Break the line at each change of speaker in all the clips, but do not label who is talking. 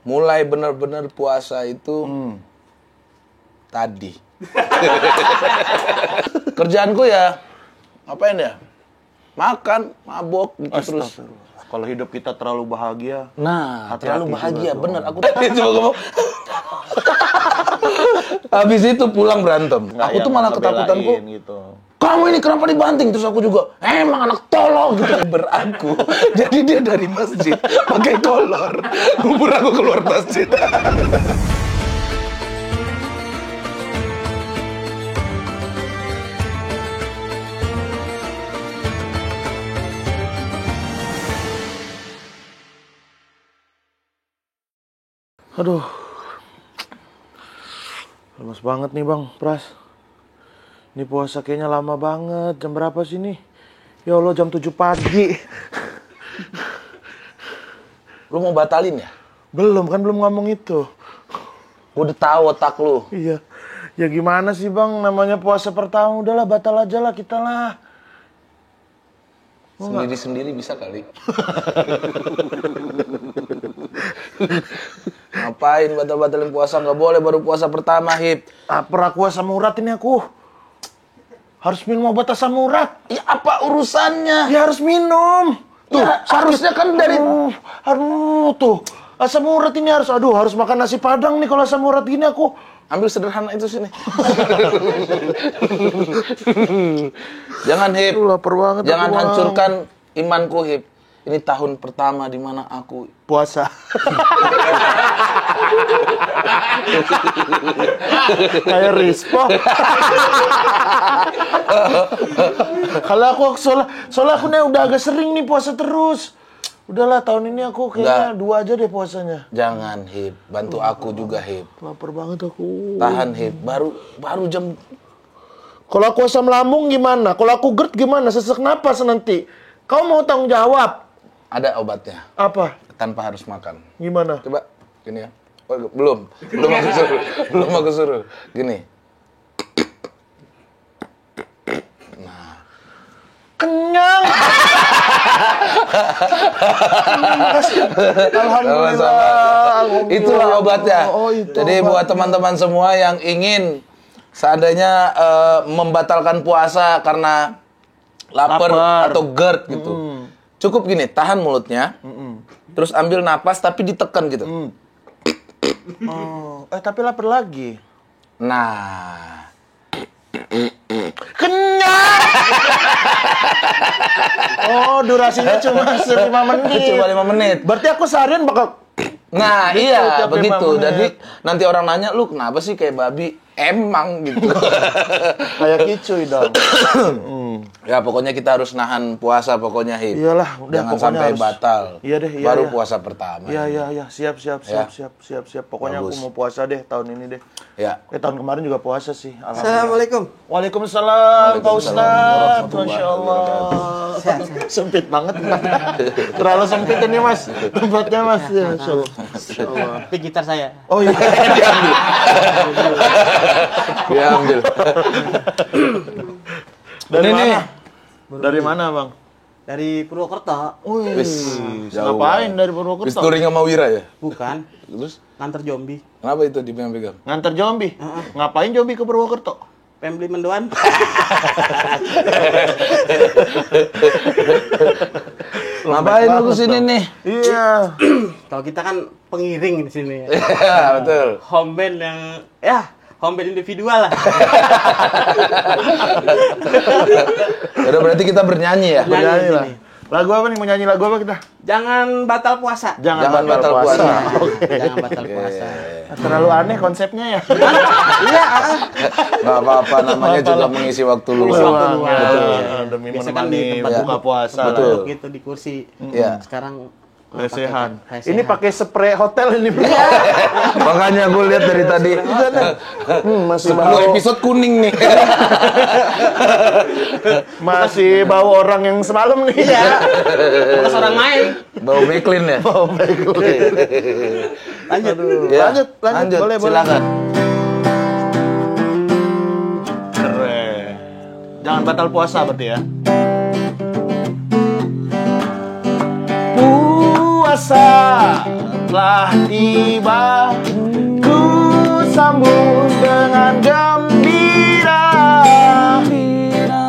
Mulai benar-benar puasa itu tadi. Kerjaanku ya ngapain ya? Makan, mabok gitu terus.
Kalau hidup kita terlalu bahagia.
Nah,
hati-hati
terlalu bahagia,
juga,
bener. Aku tadi coba ngomong. Habis itu pulang berantem. Aku tuh malah ketakutanku.
Gitu.
Kamu ini kenapa dibanting? Terus aku juga, emang anak tolol gitu. Beraku. Jadi dia dari masjid pakai kolor. Ngumpul aku keluar masjid.
Aduh. Lemes banget nih Bang Pras. Ini puasa kayaknya lama banget. Jam berapa sih nih? Ya Allah, jam 7 pagi.
Lu mau batalin ya?
Belum ngomong itu.
Gua udah tahu otak lu.
Iya. Ya gimana sih Bang, namanya puasa pertama. Udahlah, batal aja lah kita lah.
Sendiri-sendiri bisa kali. Ngapain batal-batalin puasa? Nggak boleh baru puasa pertama, Hip.
Lapar aku asam urat ini aku. Harus minum obat asam urat.
Ya apa urusannya?
Ya harus minum.
Tuh, ya, harusnya kan dari...
Aduh, tuh. Asam urat ini harus makan nasi padang nih kalau asam urat gini aku.
Ambil sederhana itu sini. Jangan, Hip.
Lapar banget.
Jangan hancurkan imanku, Hip. Ini tahun pertama di mana aku
puasa. Kayak Rispo. Kalau aku soalnya aku nih udah agak sering nih puasa terus. Udahlah, tahun ini aku kayaknya 2 aja deh puasanya.
Jangan, Hip. Bantu aku juga, Hip.
Lapar banget aku.
Tahan, Hip. Baru jam...
Kalau aku asam lambung gimana? Kalau aku GERD gimana? Sesak napas nanti. Kau mau tanggung jawab?
Ada obatnya.
Apa?
Tanpa harus makan.
Gimana?
Coba, gini ya. Oh, belum aku suruh. Gini.
Kenyang. Alhamdulillah.
Itulah obatnya.
Itu
jadi buat teman-teman semua yang ingin seandainya membatalkan puasa karena lapar atau GERD gitu. Cukup gini, tahan mulutnya. Terus ambil napas tapi ditekan gitu.
Tapi lapar lagi.
Nah.
Kenyang. Durasinya cuma 5 menit.
Cuma 5 menit.
Berarti aku seharian bakal...
Nah, iya, begitu. Jadi nanti orang nanya, lu kenapa sih kayak babi? Emang gitu.
Kayak kicuy dong.
Ya pokoknya kita harus nahan puasa pokoknya, Hip.
Iyalah, udah
jangan sampai
harus...
batal.
Iya deh, iya.
Baru puasa pertama.
Iya. Siap. Pokoknya
bagus.
aku mau puasa deh tahun ini deh.
Ya.
Tahun kemarin juga puasa sih.
Assalamualaikum.
Waalaikumsalam, Pak Ustadz. Masya Allah. Sempit banget. Terlalu sempit ini, Mas. Tempatnya, Mas. Ya, Masya Allah.
Itu gitar saya.
Oh iya, diambil.
Diambil.
Dari
Ini
mana?
nih.
Dari mana, Bang?
Dari Purwokerto.
Wis,
Ngapain dari Purwokerto?
Wis touring sama Wira ya?
Bukan.
Terus
Nganter Jombi.
kenapa itu dipegang-pegang?
Nganter Jombi. Ngapain Jombi ke Purwokerto?
Pembeli mendoan.
Ngapain lu kesini nih?
Iya.
Kalau kita kan pengiring di sini ya.
Iya, betul.
Home band yang home band individual lah.
Udah berarti kita bernyanyi ya?
Bernyanyi
lah.
sini.
Lagu apa nih? Mau nyanyi lagu apa kita?
Jangan batal puasa.
Jangan batal puasa.
Jangan batal puasa.
Terlalu aneh konsepnya ya.
Iya.
Nggak apa-apa, namanya juga mengisi waktu luang.
Mengisi waktu luang.
Betul. Demi
Biasa kan
menemani
di tempat
buka puasa.
Betul.
duduk gitu di kursi.
Iya.
Sekarang
Lesehan.
pakai
Ini pakai spray hotel ini.
Makanya gue lihat dari tadi.
Masih
10
bau.
episode kuning nih.
Masih bau orang yang semalam nih ya.
bekas orang main.
Bau Meklin ya?
Bau baik.
Lanjut.
Ya,
Lanjut. Boleh.
Silakan.
Keren. Jangan batal puasa berarti ya. Puasa telah tiba, ku sambut dengan gembira.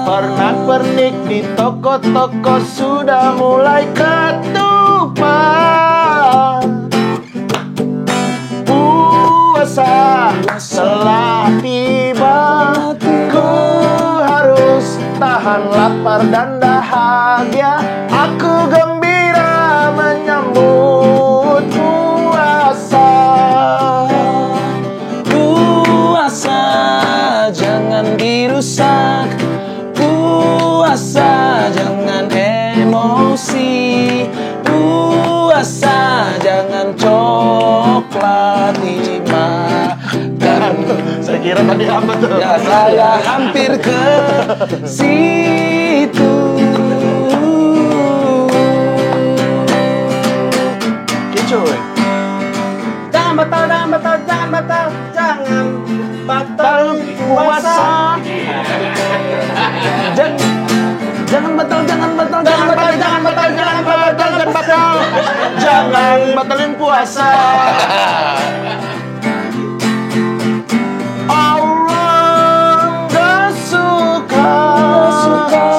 Pernak-pernik di toko-toko sudah mulai ketupat. Puasa telah tiba, ku harus tahan lapar dan dahaga. Aku gembira menyambut puasa.
Puasa jangan dirusak, puasa jangan emosi, puasa jangan coklat dimakan.
Saya kira tadi apa tuh?
Ya saya hampir ke situ.
Kicoy.
Jangan batal, jangan batal, jangan batal, jangan batal puasa.
Jangan batal, jangan batal,
Jangan batal, jangan batal, jangan batal, jangan batal. Jangan batalin puasa. Allah gak suka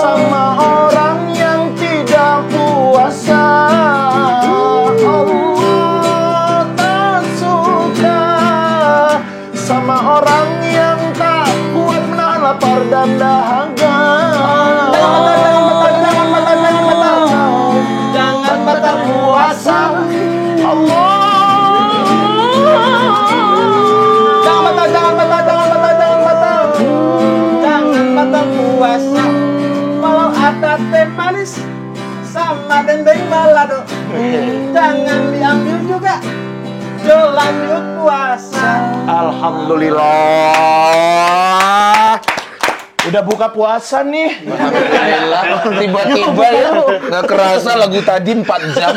sama orang yang tidak puasa. Allah tak suka sama orang yang tak kuat menahan lapar dan dahaga. Jangan batal puasa. Allah.
Jangan batal, jangan batal, jangan batal, jangan batal. Jangan batal puasa. Walau ada teh manis sama dendeng balado, jangan diambil juga. Jo lanjut puasa.
Alhamdulillah. Udah buka puasa nih.
Alhamdulillah, tiba-tiba ya nggak kerasa lagu tadi 4 jam.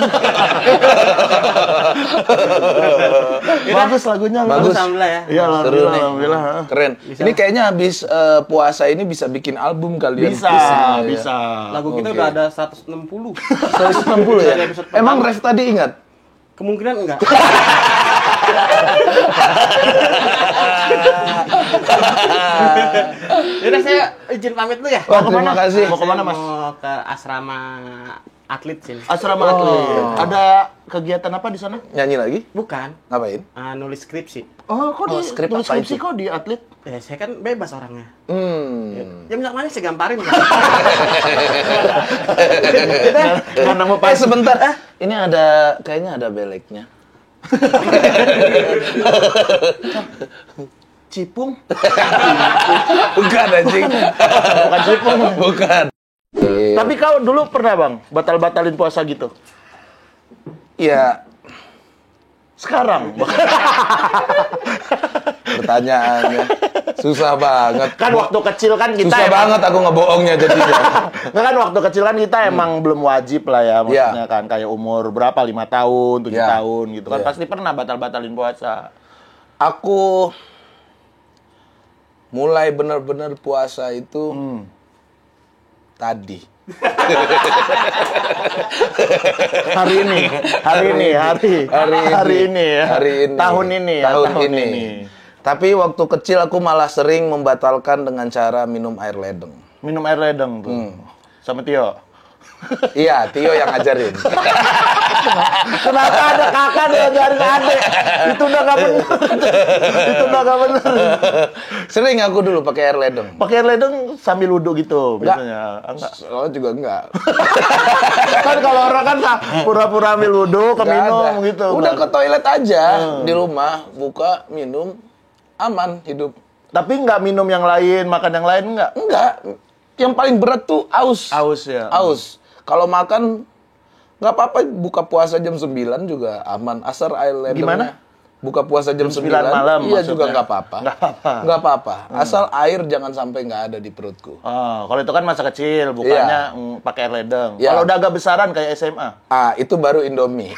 Bagus lagunya.
Bagus.
Alhamdulillah ya.
Iya,
Seru
alhamdulillah,
nih.
alhamdulillah.
Keren. Ini kayaknya habis puasa ini bisa bikin album kalian.
Bisa,
ya.
bisa.
Lagu kita
Oke.
udah ada 160.
160 ya?
Dari episode pertama.
Emang Ref tadi ingat?
Kemungkinan enggak. Yaudah saya izin pamit dulu ya.
Wah, terima kasih.
Mau kemana, Mas?
Mau ke asrama atlet sini.
Asrama atlet. Ada kegiatan apa di sana?
Nyanyi lagi?
Bukan.
Ngapain?
Nulis skripsi.
Oh, kok di
skrip
tulis
apa
skripsi
itu?
kok di atlet?
Saya kan bebas orangnya.
Hmm.
Ya minyak manis saya gamparin. Kan?
Karena mau
Sebentar. Ini ada, kayaknya ada beleknya.
Cipung.
Bukan anjing.
Bukan cipung.
Bukan.
Tapi kau dulu pernah, Bang, batal-batalin puasa gitu?
Iya,
Sekarang.
pertanyaannya susah banget.
Kan waktu kecil kan kita
Susah banget aku ngebohongnya jadinya.
Nggak, kan waktu kecil kan kita emang belum wajib lah ya, maksudnya kan kayak umur berapa, 5 tahun, 7
Ya.
tahun gitu kan,
Ya.
pasti pernah batal-batalin puasa.
Aku mulai benar-benar puasa itu tadi.
Hari ini ya. Tahun ini ya,
Tahun ini. Tapi waktu kecil aku malah sering membatalkan dengan cara minum air ledeng.
Minum air ledeng tuh. Sama Tio.
Iya, Tio yang ngajarin.
Kenapa ada kakak yang ngajarin adik? Itu udah nggak bener. Itu udah nggak bener.
Sering aku dulu pakai air ledeng.
Pakai air ledeng sambil wudhu gitu
Enggak.
biasanya. Enggak.
Oh, juga enggak.
Kan kalau orang kan pura-pura ambil wudhu,
Enggak
keminum
ada.
gitu.
Udah ke toilet aja di rumah, buka, minum, aman hidup.
Tapi nggak minum yang lain, makan yang lain nggak?
Enggak. Yang paling berat tuh aus.
Aus ya.
Aus. Kalau makan nggak apa-apa, buka puasa jam 9 juga aman. Asal air ledengnya.
Gimana?
Buka puasa jam 9
malam
iya
maksudnya.
juga nggak apa-apa.
Nggak apa-apa.
Nggak apa-apa. Asal air jangan sampai nggak ada di perutku.
Oh, kalau itu kan masa kecil, bukannya pakai air ledeng.
Iya.
Kalau udah agak besaran kayak SMA.
Ah, itu baru Indomie.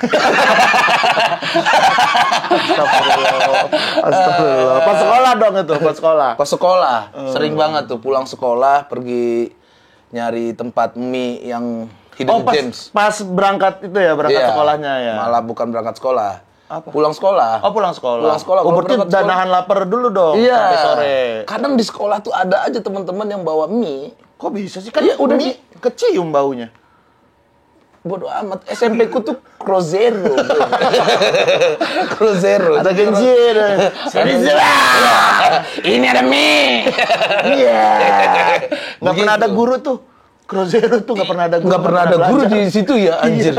Astagfirullah. Pas sekolah dong itu, pas sekolah.
Pas sekolah, sering banget tuh pulang sekolah pergi nyari tempat mie yang
Oh,
Hidden Gems.
pas berangkat itu ya, berangkat
Iya,
sekolahnya ya.
Malah bukan berangkat sekolah.
Apa?
Pulang sekolah.
Oh, pulang sekolah.
Pulang sekolah.
Oh,
Kalau
berarti
berangkat sekolah-
nahan lapar dulu dong
Iya.
sampai sore.
Kadang di sekolah tuh ada aja teman-teman yang bawa mie.
Kok bisa sih? Kan
Iya, udah
mie kecium baunya.
Bodoh amat. SMP ku tuh Crozero. Crozero.
Ada gengsi.
Ini ada mie.
Iya. Nggak pernah ada guru tuh. Crozero tuh nggak pernah ada guru.
Nggak pernah ada guru
belajar.
di situ ya, anjir.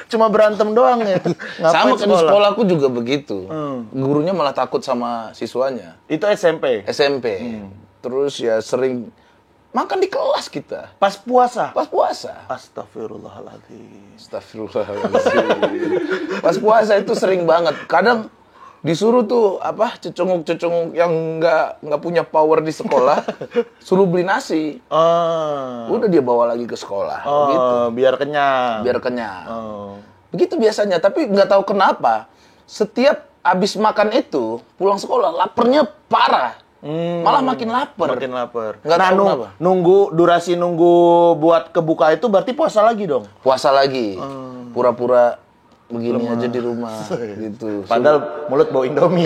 Cuma berantem doang ya.
Sama
Ngapain
kan di sekolahku juga begitu.
Hmm.
Gurunya malah takut sama siswanya.
Itu SMP.
SMP. Terus ya sering makan di kelas kita.
Pas puasa.
Pas puasa.
Astagfirullahaladzim.
Astagfirullahaladzim. Pas puasa itu sering banget. Kadang disuruh tuh cecunguk-cecunguk yang nggak punya power di sekolah, suruh beli nasi. Udah dia bawa lagi ke sekolah. Gitu.
Biar kenyang.
Biar kenyang.
Oh.
Begitu biasanya, tapi nggak tahu kenapa setiap abis makan itu pulang sekolah laparnya parah. Malah makin lapar.
Makin lapar.
Nggak tahu kenapa.
Durasi nunggu buat kebuka itu berarti puasa lagi dong?
Puasa lagi. Pura-pura begini aja di rumah gitu.
Padahal mulut bau Indomie.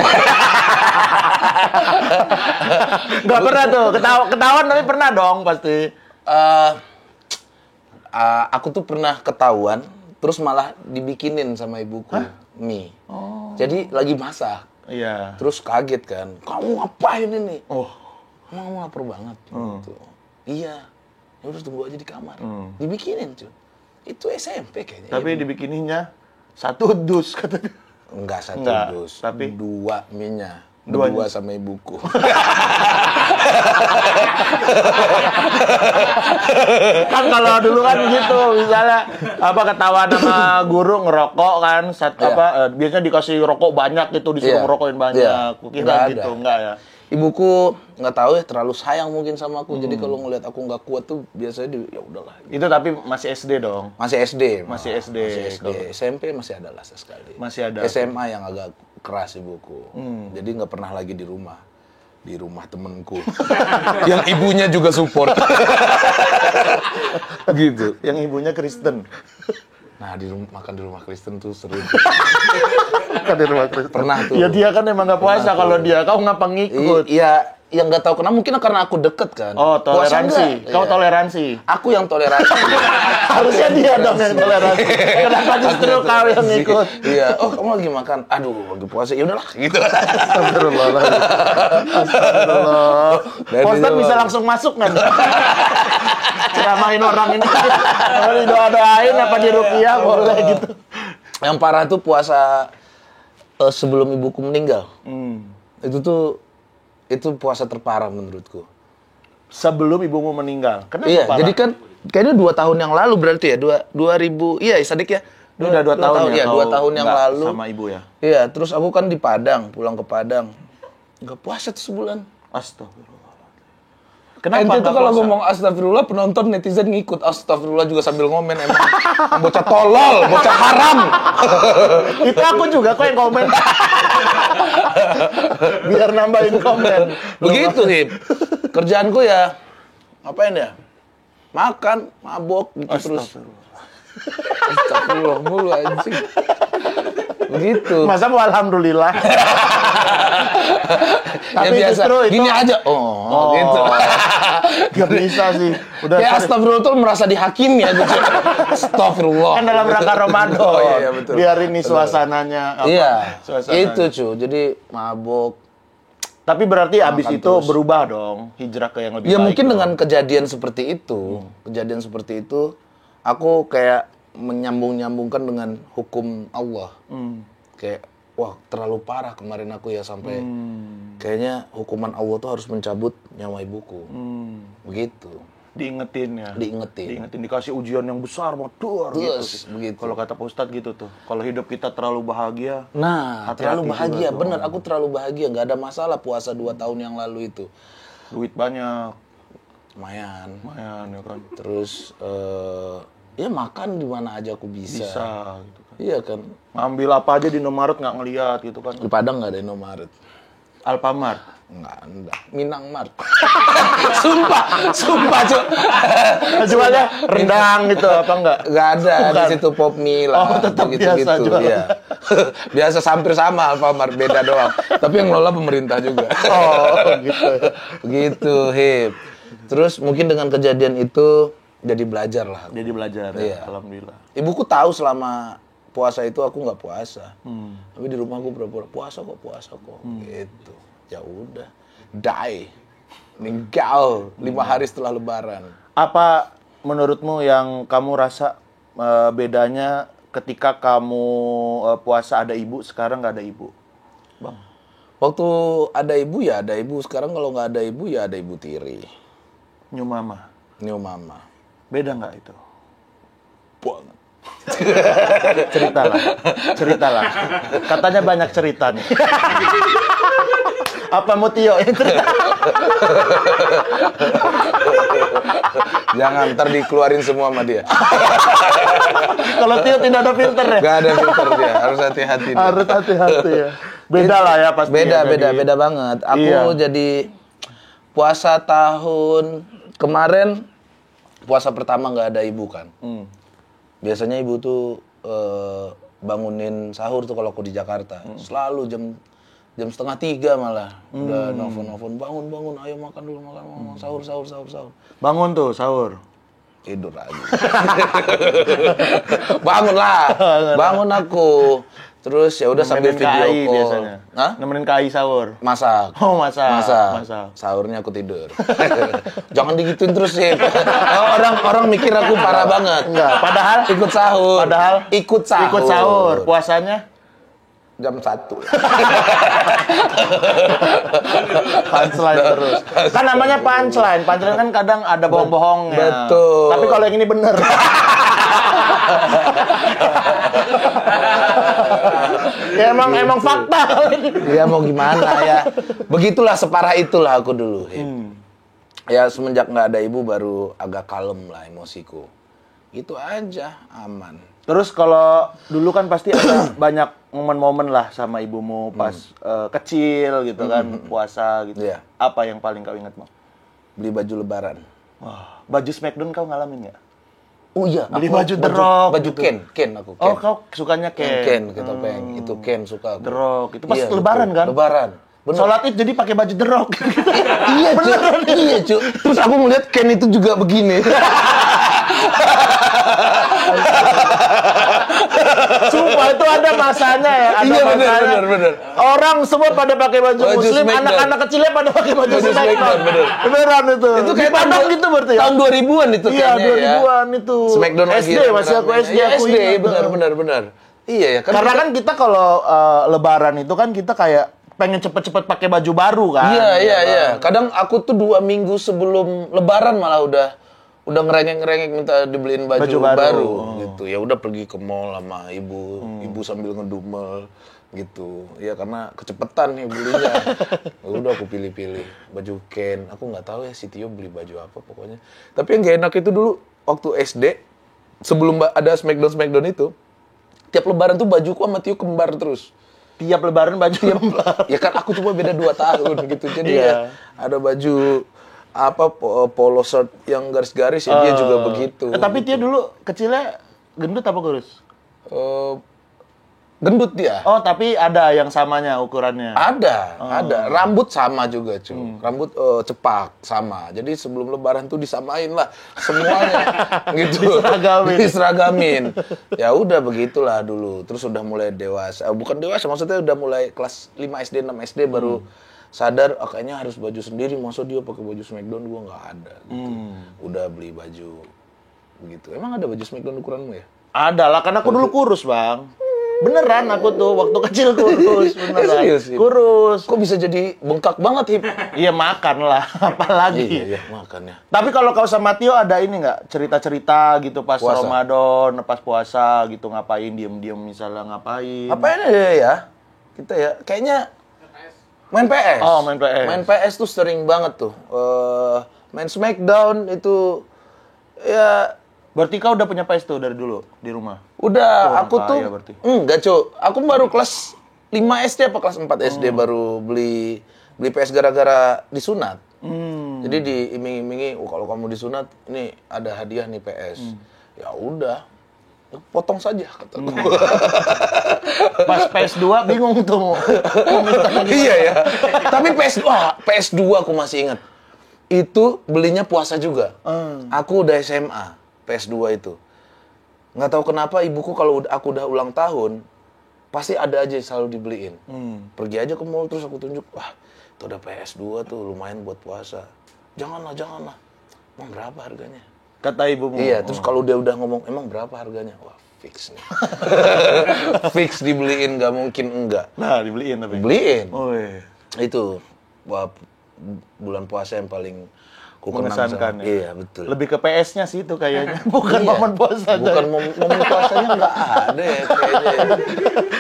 Nggak pernah tuh, ketahuan tapi pernah dong pasti.
Aku tuh pernah ketahuan, terus malah dibikinin sama ibuku mie. Jadi lagi masak.
Iya.
Terus kaget kan, kamu ngapain ini?
Oh.
Emang lapar banget. Gitu. Iya. Ya udah tunggu aja di kamar. Dibikinin cuy. Itu SMP kayaknya.
Tapi dibikininya 1 dus katanya.
Enggak 1
Enggak,
dus,
tapi
2 mie-nya.
Duanya.
Berdua sama ibuku.
Kan kalau dulu kan gitu, misalnya ketahuan sama guru ngerokok kan, biasanya dikasih rokok banyak gitu, disuruh
Iya.
ngerokokin banyak.
Iya.
Kukira
Nggak
gitu,
ada.
enggak ya.
Ibuku nggak tahu ya, terlalu sayang mungkin sama aku. Jadi kalau ngelihat aku nggak kuat tuh biasanya ya udahlah.
Itu tapi masih SD dong.
Masih SD.
Masih SD.
Masih SD. SMP masih ada lah sekali.
Masih ada.
SMA yang agak keras ibuku. Jadi nggak pernah lagi di rumah. Di rumah temenku. Yang ibunya juga support. Gitu.
Yang ibunya Kristen.
Nah, makan di rumah Kristen tuh seru.
Kan di rumah Kristen.
Pernah tuh.
Ya dia kan emang nggak puasa kalau dia, kau ngapa ngikut?
Iya, yang nggak tahu kenapa, mungkin karena aku deket kan.
Oh,
Puasa
toleransi.
enggak?
Kau
Iya.
toleransi.
Aku yang toleransi.
Harusnya dia dong yang toleransi. Kenapa justru kau yang ikut?
Iya. Oh, kamu lagi makan. Aduh, lagi puasa. Ya udahlah, gitu.
Astagfirullahaladzim. Astagfirullah.
Dari
Postan
dulu.
bisa langsung masuk kan? Ceramahin orang ini. Kalau didoa-doain apa di rupiah boleh gitu.
Yang parah tuh puasa sebelum ibuku meninggal. Itu puasa terparah menurutku.
Sebelum ibumu meninggal. Kenapa
Iya,
parah?
jadi kan kayaknya 2 tahun yang lalu berarti ya, 2000. Iya, Sadik ya.
Ini udah 2 tahun ya?
Iya, 2 tahun yang
nggak
lalu.
sama ibu ya?
Iya, terus aku kan di Padang, pulang ke Padang. Nggak puasa tuh sebulan.
Astagfirullah.
Kenapa
Kenapa
itu
nggak
kalau
puasa?
ngomong astagfirullah, penonton netizen ngikut astagfirullah juga sambil ngomen emang. Bocah tolol, bocah haram.
Itu aku juga kok yang komen. Biar nambahin komen.
Begitu, Hip. Kerjaanku ya, ngapain ya? Makan, mabok, gitu terus. Astagfirullah mulu anjing. Begitu.
Masa mau alhamdulillah.
Ya
Tapi
biasa,
justru itu
gini aja. Oh, gitu.
Gak bisa sih. Udah
Kayak astagfirullah tuh merasa dihakimi ya gitu. Astagfirullah.
kan dalam rangka Ramadan.
Oh, iya, betul.
Biar ini suasananya apa?
Iya,
Suasananya.
itu cu. Jadi mabok.
Tapi berarti abis
Makan
itu
terus.
berubah dong, hijrah ke yang lebih
Ya
baik.
mungkin
dong.
dengan kejadian seperti itu, aku kayak menyambung-nyambungkan dengan hukum Allah. Kayak, wah terlalu parah kemarin aku ya sampai kayaknya hukuman Allah tuh harus mencabut nyawa ibuku. Begitu.
Diingetin ya.
Diingetin.
Dikasih ujian yang besar, motor gitu
Terus,
sih.
begitu.
Kalau kata Pak Ustadz gitu tuh. Kalau hidup kita terlalu bahagia,
Nah,
hati-hati
terlalu bahagia.
juga
Bener,
dong.
aku terlalu bahagia. Nggak ada masalah puasa 2 tahun yang lalu itu.
duit banyak,
Lumayan.
lumayan ya kan.
Terus, ya makan di mana aja aku bisa.
Bisa gitu kan.
Iya kan.
Ngambil apa aja di Indomaret nggak ngeliat gitu kan.
Di Padang nggak ada Indomaret.
Alfamart.
Enggak. Minang Mart. Sumpah, Cuk.
Jualnya rendang gitu apa enggak?
Enggak ada
Bukan.
di situ pop mie lah.
Oh, tetap biasa jualan.
Iya. Biasa hampir sama Alfamart, beda doang. Tapi yang ngelola pemerintah juga.
Oh, gitu.
Begitu, Hip. Terus mungkin dengan kejadian itu jadi belajar lah.
Jadi belajar
Iya.
ya, alhamdulillah.
Ibuku tahu selama puasa itu aku nggak puasa. Tapi di rumah aku pura-pura puasa kok. Gitu. Ya udah, die. Meninggal 5 hari setelah lebaran.
Apa menurutmu yang kamu rasa bedanya ketika kamu puasa ada ibu, sekarang nggak ada ibu? Bang.
Waktu ada ibu ya ada ibu. Sekarang kalau nggak ada ibu ya ada ibu tiri.
New mama.
New mama.
Beda nggak itu?
Banget.
Ceritalah. Katanya banyak cerita nih. Apa mau Tio yang cerita?
Jangan, ntar dikeluarin semua sama dia.
Kalau Tio tidak ada filter ya?
Gak ada filter dia, harus hati-hati dia.
Harus hati-hati ya. Beda lah ya pasti.
Beda banget. Aku jadi puasa tahun kemarin, puasa pertama nggak ada ibu kan. Biasanya ibu tuh bangunin sahur tuh kalau aku di Jakarta. Selalu jam 2:30 malah. Udah nelfon, bangun, ayo makan dulu, makan, sahur.
Bangun tuh sahur.
Tidur lagi. Bangun aku. Terus ya udah sambil video
KI
call.
biasanya.
Hah?
Nemenin KI sahur.
Masak.
Oh, masak.
Sahurnya aku tidur. Jangan digituin terus sih. Orang mikir aku parah banget.
Enggak, padahal
ikut sahur. Ikut sahur.
Puasanya
Jam 1.
punchline terus. Kan namanya punchline. Punchline kan kadang ada bohong-bohongnya.
Betul.
Tapi kalau yang ini bener. Ya emang fakta.
Ya mau gimana ya. Begitulah separah itulah aku dulu. Ya semenjak nggak ada ibu baru agak kalem lah emosiku. Itu aja, aman.
Terus kalau dulu kan pasti ada banyak momen-momen lah sama ibumu pas kecil gitu kan, puasa gitu.
Iya.
Apa yang paling kau ingat, Bang?
Beli baju lebaran.
Wah, baju Smackdown kau ngalamin nggak?
Oh iya,
Beli
aku
baju The Rock
baju
gitu.
Ken aku. Ken.
Oh, kau sukanya Ken.
Ken gitu, Peng. Itu Ken suka aku.
The Rock. Itu pas
Iya,
lebaran
betul.
kan?
Lebaran. Bener.
Sholat Id jadi pakai baju The Rock.
Iya, Cuk. Iya, Cuk. Terus aku ngeliat Ken itu juga begini.
Sumpah itu ada masanya ya, ada
Iya,
masanya.
bener.
Orang semua pada pakai baju Muslim,
Smackdown.
anak-anak kecilnya pada pakai baju
Baju
Smackdown.
Smackdown, bener.
Beneran itu.
Itu kayak
Di Padang gitu berarti ya?
Tahun 2000-an itu
Iya,
kayaknya ya.
2000-an itu.
Smackdown lagi.
SD masih aku SD
Iya,
aku
SD,
ingat.
benar. Iya ya,
Karena kan kita kalau lebaran itu kan kita kayak pengen cepet-cepet pakai baju baru kan.
Iya. Kadang aku tuh 2 minggu sebelum lebaran malah udah ngerengek minta dibeliin baju baru gitu. Ya udah pergi ke mall sama ibu sambil ngedumel gitu. Ya karena kecepetan nih belinya. Ya udah aku pilih-pilih baju Ken. Aku nggak tahu ya si Tio beli baju apa pokoknya. Tapi yang gak enak itu dulu waktu SD sebelum ada Smackdown itu, tiap lebaran tuh bajuku sama Tio kembar terus.
Tiap lebaran baju kembar.
Ya kan aku cuma beda 2 tahun gitu. Jadi
Iya.
ya ada baju polo shirt yang garis-garis ya dia juga begitu.
Tapi dia dulu kecilnya gendut apa kurus?
Gendut dia.
Oh, tapi ada yang samanya ukurannya.
Ada. Rambut sama juga, cuy. Rambut cepak sama. Jadi sebelum lebaran tuh disamain lah semuanya gitu. Diseragamin. Ya udah begitulah dulu. Terus udah mulai dewasa. Bukan dewasa, maksudnya udah mulai kelas 5 SD, 6 SD baru sadar kayaknya harus baju sendiri. Masa dia pakai baju Smackdown, gua nggak ada gitu. Udah beli baju begitu. Emang ada baju Smackdown ukuranmu ya?
Ada lah, karena aku dulu kurus, Bang. Beneran aku tuh waktu kecil kurus, beneran.
Serius, Hip?
Kurus.
Kok bisa jadi bengkak banget, Hip?
Iya makan lah, apalagi.
Iya, makannya.
Tapi kalau kau sama Tio ada ini nggak cerita-cerita gitu pas
Puasa.
Ramadan, pas puasa gitu ngapain, diem-diem misalnya ngapain?
Apain ya? Kita ya, kayaknya main PS.
Oh, main PS.
Main PS tuh sering banget tuh. Main Smackdown itu ya
Berarti kau udah punya PS tuh dari dulu di rumah?
udah
Oh,
aku tuh
kaya berarti.
enggak, Cuk. Aku baru kelas 5 SD apa kelas 4 SD baru beli PS gara-gara disunat. Jadi diiming-imingi, kalau kamu disunat, ini ada hadiah nih PS. Ya udah, potong saja kataku.
Pas PS2 bingung tuh.
Iya ya. Tapi PS2 aku masih ingat. Itu belinya puasa juga. Aku udah SMA, PS2 itu. Nggak tahu kenapa ibuku kalau aku udah ulang tahun, pasti ada aja selalu dibeliin. Pergi aja ke mall terus aku tunjuk, wah itu ada PS2 tuh lumayan buat puasa. Janganlah. Emang berapa harganya?
Kata ibumu.
Iya, terus kalau dia udah ngomong, emang berapa harganya? Wah, fix nih. Fix dibeliin, nggak mungkin enggak.
Nah, dibeliin tapi.
Beliin.
Oh iya.
Itu bulan puasa yang paling
Mengesankan ya.
Iya, betul.
Lebih ke PS-nya sih itu kayaknya. Bukan
Iya.
momen puasa.
Bukan momen puasanya nggak ada ya kayaknya.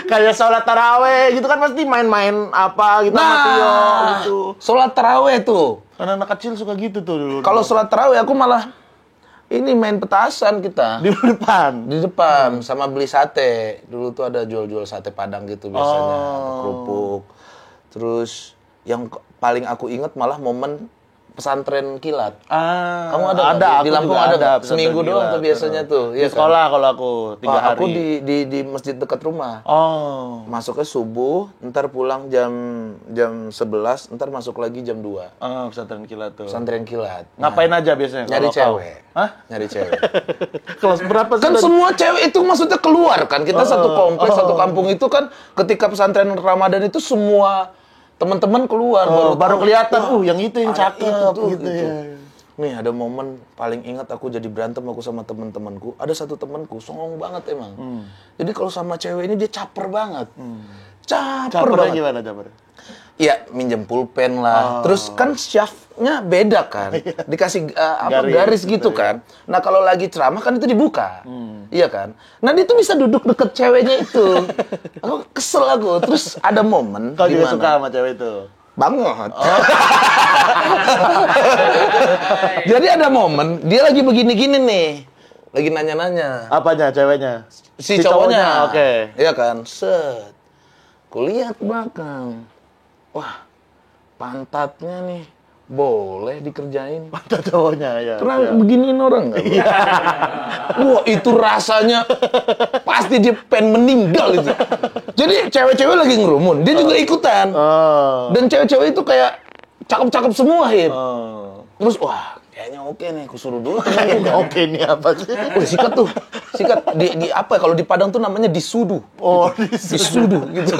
Kayak sholat taraweh gitu kan pasti main-main apa gitu sama Tio gitu.
Sholat taraweh tuh.
Karena anak kecil suka gitu tuh dulu.
Kalau sholat taraweh aku malah ini main petasan kita.
di depan.
Di depan sama beli sate. Dulu tuh ada jual-jual sate Padang gitu biasanya, atau kerupuk. Terus yang paling aku inget malah momen pesantren kilat. Kamu ada? Di Lampung ada. Seminggu doang tuh biasanya tuh.
Di sekolah kalau aku 3 hari.
Aku di masjid dekat rumah.
Oh.
Masuknya subuh, ntar pulang jam 11, ntar masuk lagi jam 2.
Pesantren kilat tuh.
Pesantren kilat.
Ngapain aja biasanya?
Nyari
kalau
cewek.
Hah?
Nyari cewek.
Kelas berapa sih?
Kan semua cewek itu maksudnya keluar kan. Kita satu kompleks, satu kampung itu kan ketika pesantren Ramadan itu semua teman-teman keluar
baru kelihatan yang itu yang cakep gitu ya.
Nih ada momen paling ingat aku jadi berantem aku sama teman-temanku. Ada satu temanku songong banget emang. Jadi kalau sama cewek ini dia caper banget. Caper banget.
Gimana caper?
Iya, minjem pulpen lah. Terus kan syaftnya beda kan. Dikasih garis gitu kan. Nah, kalau lagi ceramah kan itu dibuka. Iya kan? Nah, dia tuh bisa duduk deket ceweknya itu. Aku kesel aku. Terus ada momen
Kau juga
dimana-
suka sama cewek itu?
Banget. Jadi ada momen dia lagi begini-gini nih. Lagi nanya-nanya.
Apanya ceweknya?
Si cowoknya.
Oke.
Iya kan? Set. Kulihat ke belakang. Wah, pantatnya nih boleh dikerjain.
Pantat cowoknya ya.
Pernah beginiin orang nggak? Wah, itu rasanya pasti dia pengen meninggal itu. Jadi cewek-cewek lagi ngerumun, dia juga ikutan. Dan cewek-cewek itu kayak cakep-cakep semua, Hip. Terus, wah, kayaknya oke nih, aku suruh dulu temen gue.
Oke nih apa sih?
Sikat tuh. Sikat di apa ya, kalau di Padang tuh namanya disudu.
Oh,
Disudu gitu.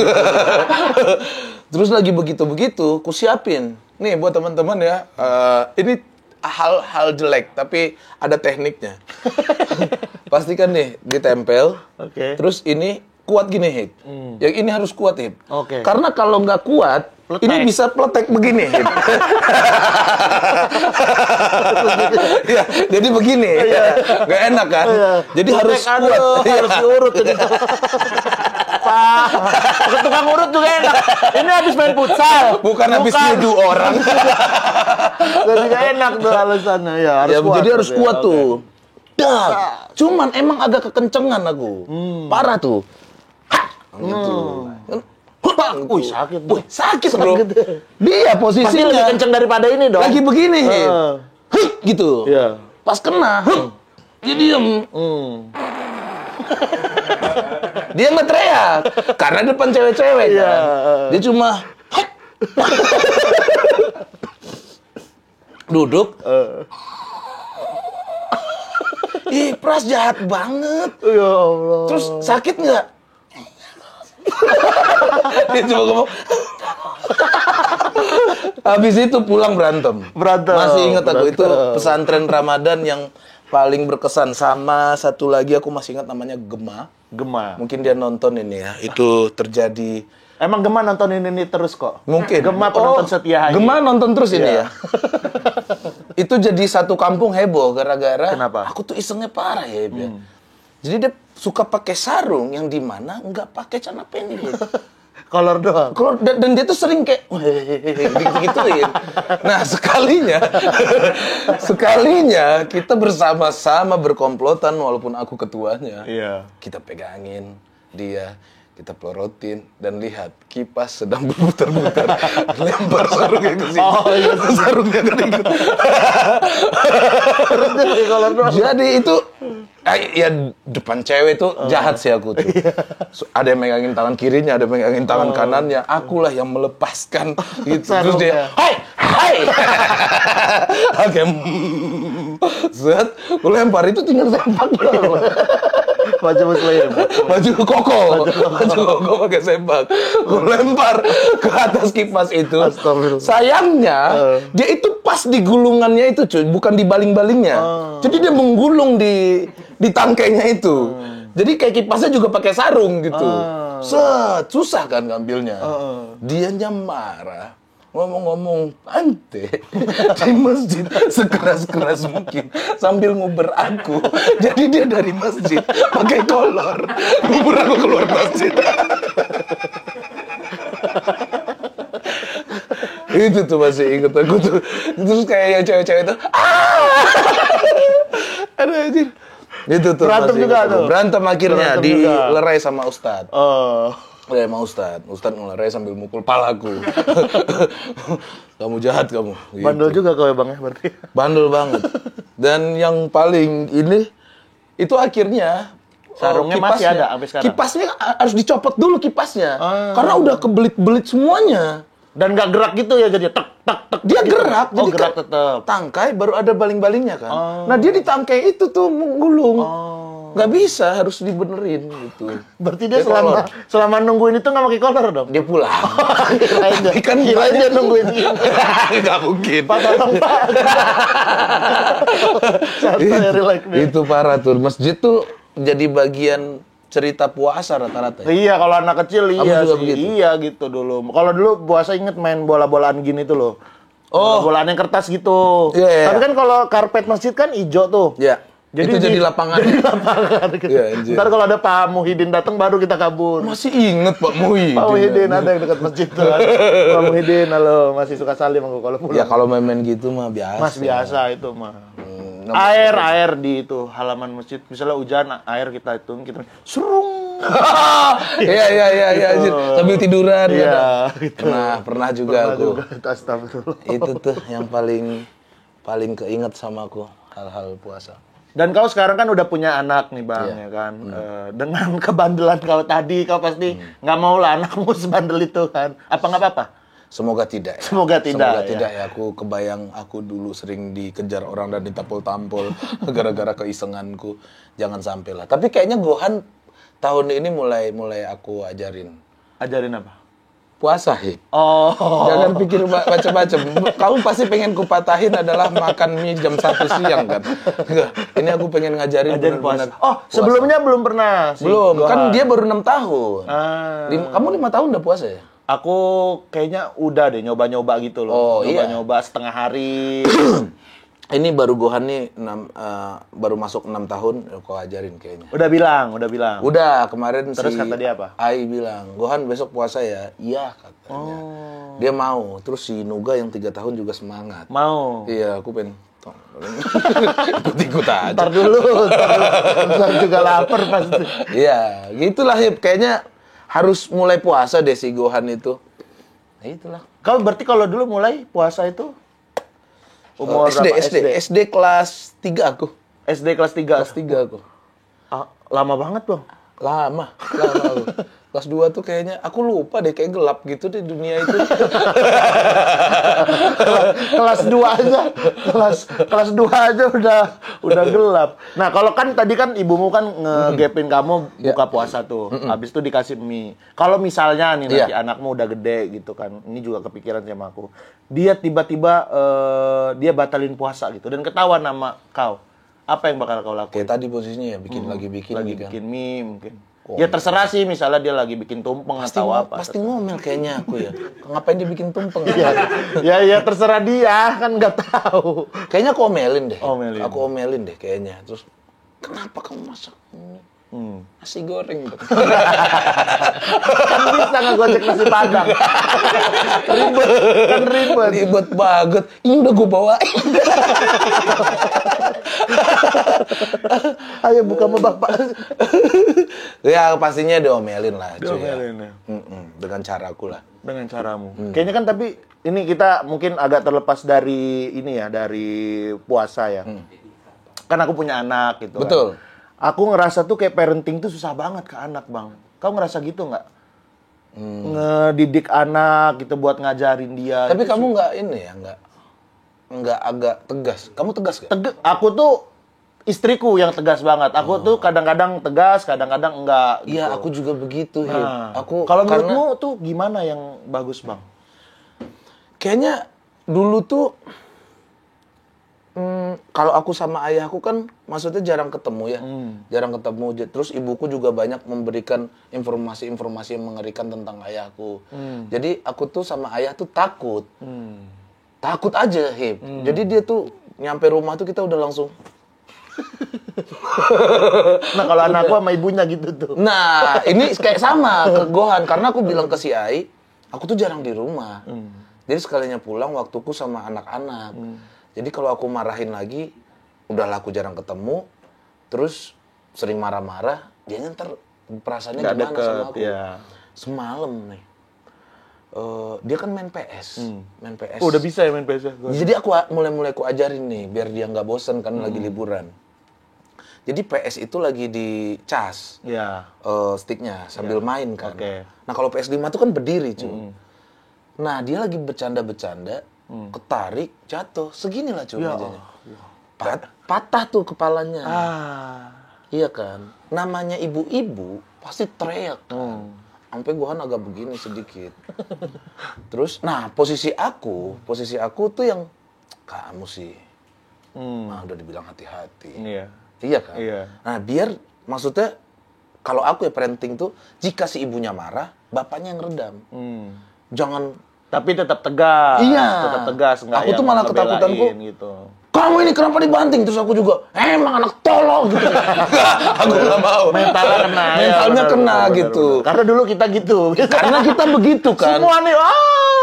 Terus lagi begitu-begitu, ku siapin. Nih buat teman-teman ya, ini hal-hal jelek tapi ada tekniknya. Pastikan nih ditempel.
Oke.
Terus ini kuat gini, Hip. Yang ini harus kuat, Hip.
Oke.
Karena kalau nggak kuat,
Pletek.
ini bisa pletek begini, Hip. Ya, jadi begini. Nggak enak kan? Jadi harus
Pletek,
kuat.
aduh, harus diurut jadi. Pak, ke tukang urut juga enak. Ini habis main futsal.
Bukan habis nuduh orang.
Jadi gak enak tuh alasannya ya. Harus
Ya,
kuat.
jadi harus
berarti
kuat
ya.
tuh.
Oke.
Dah. Cuman emang agak kekencengan aku. Parah tuh. Gitu. Bang,
Wih, sakit, Bro.
Wih, sakit, Bro.
Sakit.
Dia
Pasti
posisinya
lebih kenceng daripada ini dong.
lagi begini, Hip. Hih, gitu.
Iya.
Pas kena, dia diem. Dia nggak teriak karena depan cewek-cewek kan.
Iya.
Dia cuma duduk. Ih, Pras jahat banget.
Ya Allah.
Terus sakit nggak? Dia cuma ngomong. Habis itu pulang berantem. Masih ingat aku itu pesantren Ramadan yang paling berkesan. Sama satu lagi aku masih ingat namanya Gema.
Gema.
Mungkin dia nonton ini ya. Itu terjadi.
Emang Gema nontonin ini terus kok?
Mungkin.
Gema penonton setia Haji.
Gema nonton terus ini
Iya.
ya. Itu jadi satu kampung heboh gara-gara.
Kenapa?
Aku tuh isengnya parah ya. Jadi dia suka pakai sarung yang dimana nggak pakai celana pendek.
Kolor doang.
Kalau dan dia tuh sering kayak gitu-gituin. Nah, sekalinya kita bersama-sama berkomplotan walaupun aku ketuanya.
Iya.
Kita pegangin dia. Kita pelorotin dan lihat kipas sedang berputar-putar, lempar sarungnya ke sini.
Oh iya,
Sarungnya kan ikut.
terus dia pakai kolor doang.
Jadi itu ya depan cewek tuh jahat sih aku tuh. Ada yang megangin tangan kirinya, ada yang megangin tangan kanannya. Akulah yang melepaskan gitu. Terus dia, "Hai, hai." Oke. Set, gue lempar itu tinggal sempak doang.
Baju muslim.
Baju koko pakai sempak. Gue lempar ke atas kipas itu.
Astagfirullah.
Sayangnya dia itu pas di gulungannya itu cuy, bukan di baling-balingnya. Jadi dia menggulung di tangkainya itu. Jadi kayak kipasnya juga pakai sarung gitu. Set, susah kan ngambilnya. Dianya marah. Ngomong-ngomong ante di masjid sekeras-keras mungkin sambil nguber aku. Jadi dia dari masjid pakai kolor nguber aku keluar masjid. Itu tuh masih inget aku tuh. Terus kayak yang cewek-cewek tuh aduh anjir. Itu tuh
berantem
masih
juga
inget aku.
tuh.
Berantem akhirnya
Berantem juga.
dilerai sama Ustadz.
Oh.
Ya sama Ustadz ngelerai sambil mukul palaku. Kamu jahat kamu. Gitu.
Bandel juga kau ya Bang ya berarti.
Bandel banget. Dan yang paling ini itu akhirnya
Sarungnya masih ada sampai sekarang?
Kipasnya harus dicopot dulu kipasnya. Karena udah kebelit-belit semuanya.
Dan nggak gerak gitu ya jadi tek tek tek.
Dia
gitu.
gerak,
Oh,
jadi
gerak
kan
tetap.
tangkai baru ada baling-balingnya kan. Nah dia di tangkai itu tuh menggulung. Nggak bisa, harus dibenerin gitu.
Berarti dia
Dia
selama nungguin itu nggak pakai kolor dong?
Dia pulang.
Kirain dia nungguin ini.
Nggak mungkin.
Pak tolong Pak. Santai, relax nih.
Itu parah tuh. Masjid tuh jadi bagian cerita puasa rata-rata.
Iya, kalau anak kecil iya
juga
sih.
begitu?
Iya gitu dulu. Kalau dulu puasa inget main bola-bolaan gini tuh loh. Bola-bolaan yang kertas gitu.
Iya, iya.
Tapi kan kalau karpet masjid kan hijau tuh.
Ya. Itu jadi lapangan.
Jadi lapangan. Gitu.
Iya, anjir.
Ntar kalau ada Pak Muhyiddin datang baru kita kabur.
Masih inget Pak Muhyiddin.
Pak Muhyiddin ada yang dekat masjid tuh. Pak Muhyiddin, halo, masih suka salim aku kalau pulang.
Ya kalau main-main gitu mah biasa.
Mas biasa itu mah. Air di itu halaman masjid. Misalnya hujan, air kita serung.
Iya, anjir. Sambil tiduran.
Iya,
kadang.
gitu.
Pernah juga aku.
Astagfirullah.
Itu tuh yang paling keinget sama aku hal-hal puasa.
Dan kau sekarang kan udah punya anak nih Bang, ya kan? Dengan kebandelan kau tadi, kau pasti nggak mau lah anakmu sebandel itu kan? Apa nggak apa-apa?
Semoga tidak. Ya.
Semoga tidak,
Semoga
ya.
tidak ya. Aku kebayang aku dulu sering dikejar orang dan ditampol-tampol gara-gara keisenganku. Jangan sampai lah. Tapi kayaknya Gohan tahun ini mulai aku ajarin.
Ajarin apa?
Puasa, Hip.
Oh.
Jangan pikir macam-macam. Kamu pasti pengen kupatahin adalah makan mie jam 1 siang kan? Enggak. Ini aku pengen ngajarin benar-benar.
Oh, sebelumnya belum pernah.
Belum. Kan dia baru 6 tahun. Kamu 5 tahun udah puasa ya?
Aku kayaknya udah deh nyoba-nyoba gitu loh.
Oh, iya.
Nyoba-nyoba setengah hari.
Ini baru Gohan nih baru masuk 6 tahun, kau ajarin kayaknya.
Udah bilang.
Udah, kemarin
Terus
si
kata dia apa?
Ai bilang, Gohan besok puasa ya? Iya katanya. Dia mau. Terus si Nuga yang 3 tahun juga semangat.
Mau.
Iya, aku pengen ikut-ikut aja.
Ntar dulu. Ntar juga lapar pasti.
Iya, gitulah Hip. Kayaknya harus mulai puasa deh si Gohan itu. Nah, itulah.
Kau berarti kalau dulu mulai puasa itu umur berapa?
SD kelas 3 aku.
SD kelas 3.
Kelas 3 aku.
Lama banget, Bang.
Lama aku. Kelas 2 tuh kayaknya, aku lupa deh, kayak gelap gitu deh dunia itu.
Kelas 2 aja. Kelas 2 aja udah gelap. Nah, kalau kan tadi kan ibumu kan ngegepin kamu buka puasa tuh. Habis itu dikasih mie. Kalau misalnya nih nanti anakmu udah gede gitu kan. Ini juga kepikiran sama aku. Dia tiba-tiba dia batalin puasa gitu dan ketahuan sama kau. Apa yang bakal kau lakukan?
Kayak tadi posisinya ya, bikin
mie mungkin. Ya terserah sih, misalnya dia lagi bikin tumpeng atau apa.
Pasti ngomel kayaknya aku ya. Ngapain dia bikin tumpeng?
Ya terserah dia, kan nggak tahu.
Kayaknya aku omelin deh.
Omelin.
Aku omelin deh kayaknya. Terus, kenapa kamu masak nasi goreng?
Kan bisa ngegojek nasi padang. Ribet.
Ribet banget. Ini udah gue bawain.
Ayo buka sama bapak.
Ya pastinya diomelin lah, cuy.
Diomelin ya.
Dengan caraku lah.
Dengan caramu. Kayaknya kan tapi ini kita mungkin agak terlepas dari ini ya, dari puasa ya. Kan aku punya anak gitu.
Betul.
Kan. Aku ngerasa tuh kayak parenting tuh susah banget ke anak, Bang. Kau ngerasa gitu nggak? Ngedidik anak gitu buat ngajarin dia.
Tapi kamu nggak ini ya, nggak agak tegas. Kamu tegas gak?
Aku tuh istriku yang tegas banget. Aku tuh kadang-kadang tegas, kadang-kadang enggak.
Iya,
Gitu.
aku juga begitu.
Nah,
Aku
kalau
karena
menurutmu tuh gimana yang bagus, Bang?
kayaknya dulu tuh kalau aku sama ayahku kan maksudnya jarang ketemu ya. Jarang ketemu. Terus ibuku juga banyak memberikan informasi-informasi yang mengerikan tentang ayahku. Jadi aku tuh sama ayah tuh takut. Takut aja, Hip. Jadi dia tuh nyampe rumah tuh kita udah langsung.
Nah, kalau anakku sama ibunya gitu tuh.
Nah, ini kayak sama ke Gohan. Karena aku bilang ke si Ai, aku tuh jarang di rumah. Jadi sekalinya pulang waktuku sama anak-anak. Jadi kalau aku marahin lagi, udahlah aku jarang ketemu, terus sering marah-marah, dia ntar perasaannya
Nggak
gimana
deket,
sama aku.
ya.
Semalam nih, dia kan main PS. Main PS.
Oh, udah bisa ya main PS ya?
Jadi aku mulai aku ajarin nih, biar dia nggak bosen kan lagi liburan. Jadi PS itu lagi dicas
Ya.
sticknya sambil main kan.
Oke.
Nah kalau PS5 tuh kan berdiri cuy. Nah dia lagi bercanda-bercanda, ketarik, jatuh. Seginilah cuy
Ya
mejanya. Patah tuh kepalanya. Iya kan. Namanya ibu-ibu pasti teriak kan. Sampai gua kan agak begini sedikit. Terus, nah posisi aku tuh yang kamu sih. Nah udah dibilang hati-hati.
Iya.
Iya kan?
Iya.
Nah, biar maksudnya kalau aku ya parenting tuh jika si ibunya marah, bapaknya yang redam. Jangan
Tapi tetap tegas.
Iya.
Tetap tegas, enggak
Aku tuh malah ketakutanku
gitu.
kamu ini kenapa dibanting? Terus aku juga, emang anak tolol gitu. Aku nggak mau.
Mentalnya kena.
Mentalnya kena gitu.
Bener. Karena dulu kita gitu.
Karena kita begitu kan.
Semua nih,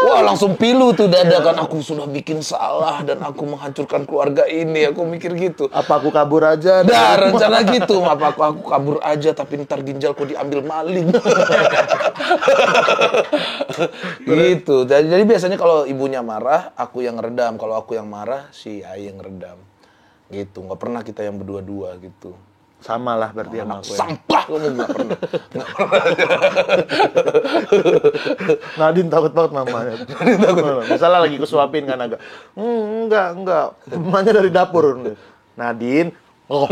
Wah langsung pilu tuh dada kan. Aku sudah bikin salah dan aku menghancurkan keluarga ini. Aku mikir gitu.
Apa aku kabur aja?
Nah, rencana gitu. Apa aku kabur aja tapi ntar ginjalku diambil maling. Gitu. Jadi biasanya kalau ibunya marah, aku yang redam. Kalau aku yang marah, si Ai yang redam. Gitu. Nggak pernah kita yang berdua-dua gitu.
Sama lah berarti sama aku ya.
Sampah kamu nggak pernah.
Nadine takut banget mamanya. Nadine takut. Misalnya lagi kesuapin kan agak. Enggak. Mamanya dari dapur. Nadine. Oh.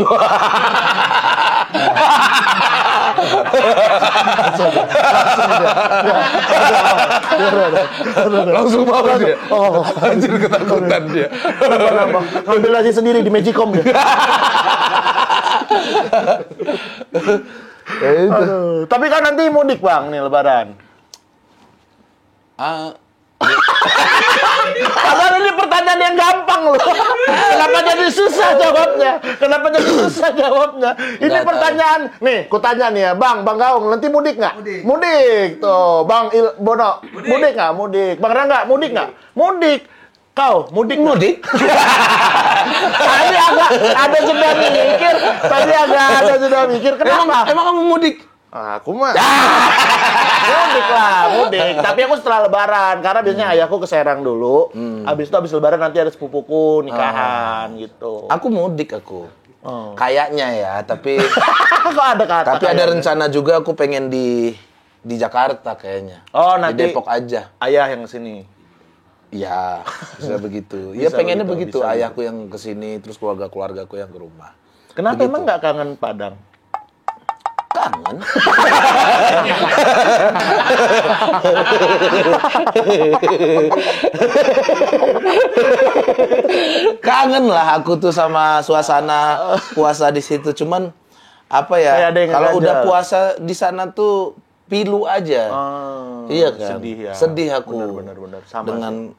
Langsung mau dia.
Oh,
Anjir ketakutan dia.
Ngambil aja sendiri di Magicom dia. Aduh. Tapi kan nanti mudik Bang nih Lebaran. Padahal ini pertanyaan yang gampang loh. Kenapa jadi susah jawabnya? Ini
Nggak
pertanyaan. Nih, kutanya nih ya, Bang Gaung, nanti mudik nggak? Mudik. Tuh, Bang Bono, mudik nggak? Mudik. Bang Rangga, mudik nggak? Mudik. Kau, mudik? Tadi agak ada jeda mikir. Kenapa?
Emang kamu mudik?
Aku mah mudik. Tapi aku setelah Lebaran karena biasanya ayahku ke Serang dulu. Habis Lebaran nanti ada sepupuku nikahan gitu.
Aku mudik aku. Kayaknya ya, tapi
Kok ada kata?
tapi ada rencana juga aku pengen di Jakarta kayaknya.
Oh, nanti
Di Depok aja.
Ayah yang kesini.
Ya, bisa begitu. Iya
Bisa
pengennya
begitu,
begitu.
bisa
Ayahku yang kesini, terus keluargaku yang ke rumah.
Kenapa
Begitu.
emang nggak kangen Padang?
Kangen. Kangen lah aku tuh sama suasana puasa di situ. Cuman apa
Kayak
ya?
ada yang
Kalau
ngeganjal.
udah puasa di sana tuh pilu aja. Iya kan?
Sedih ya.
Sedih aku.
Benar. Sama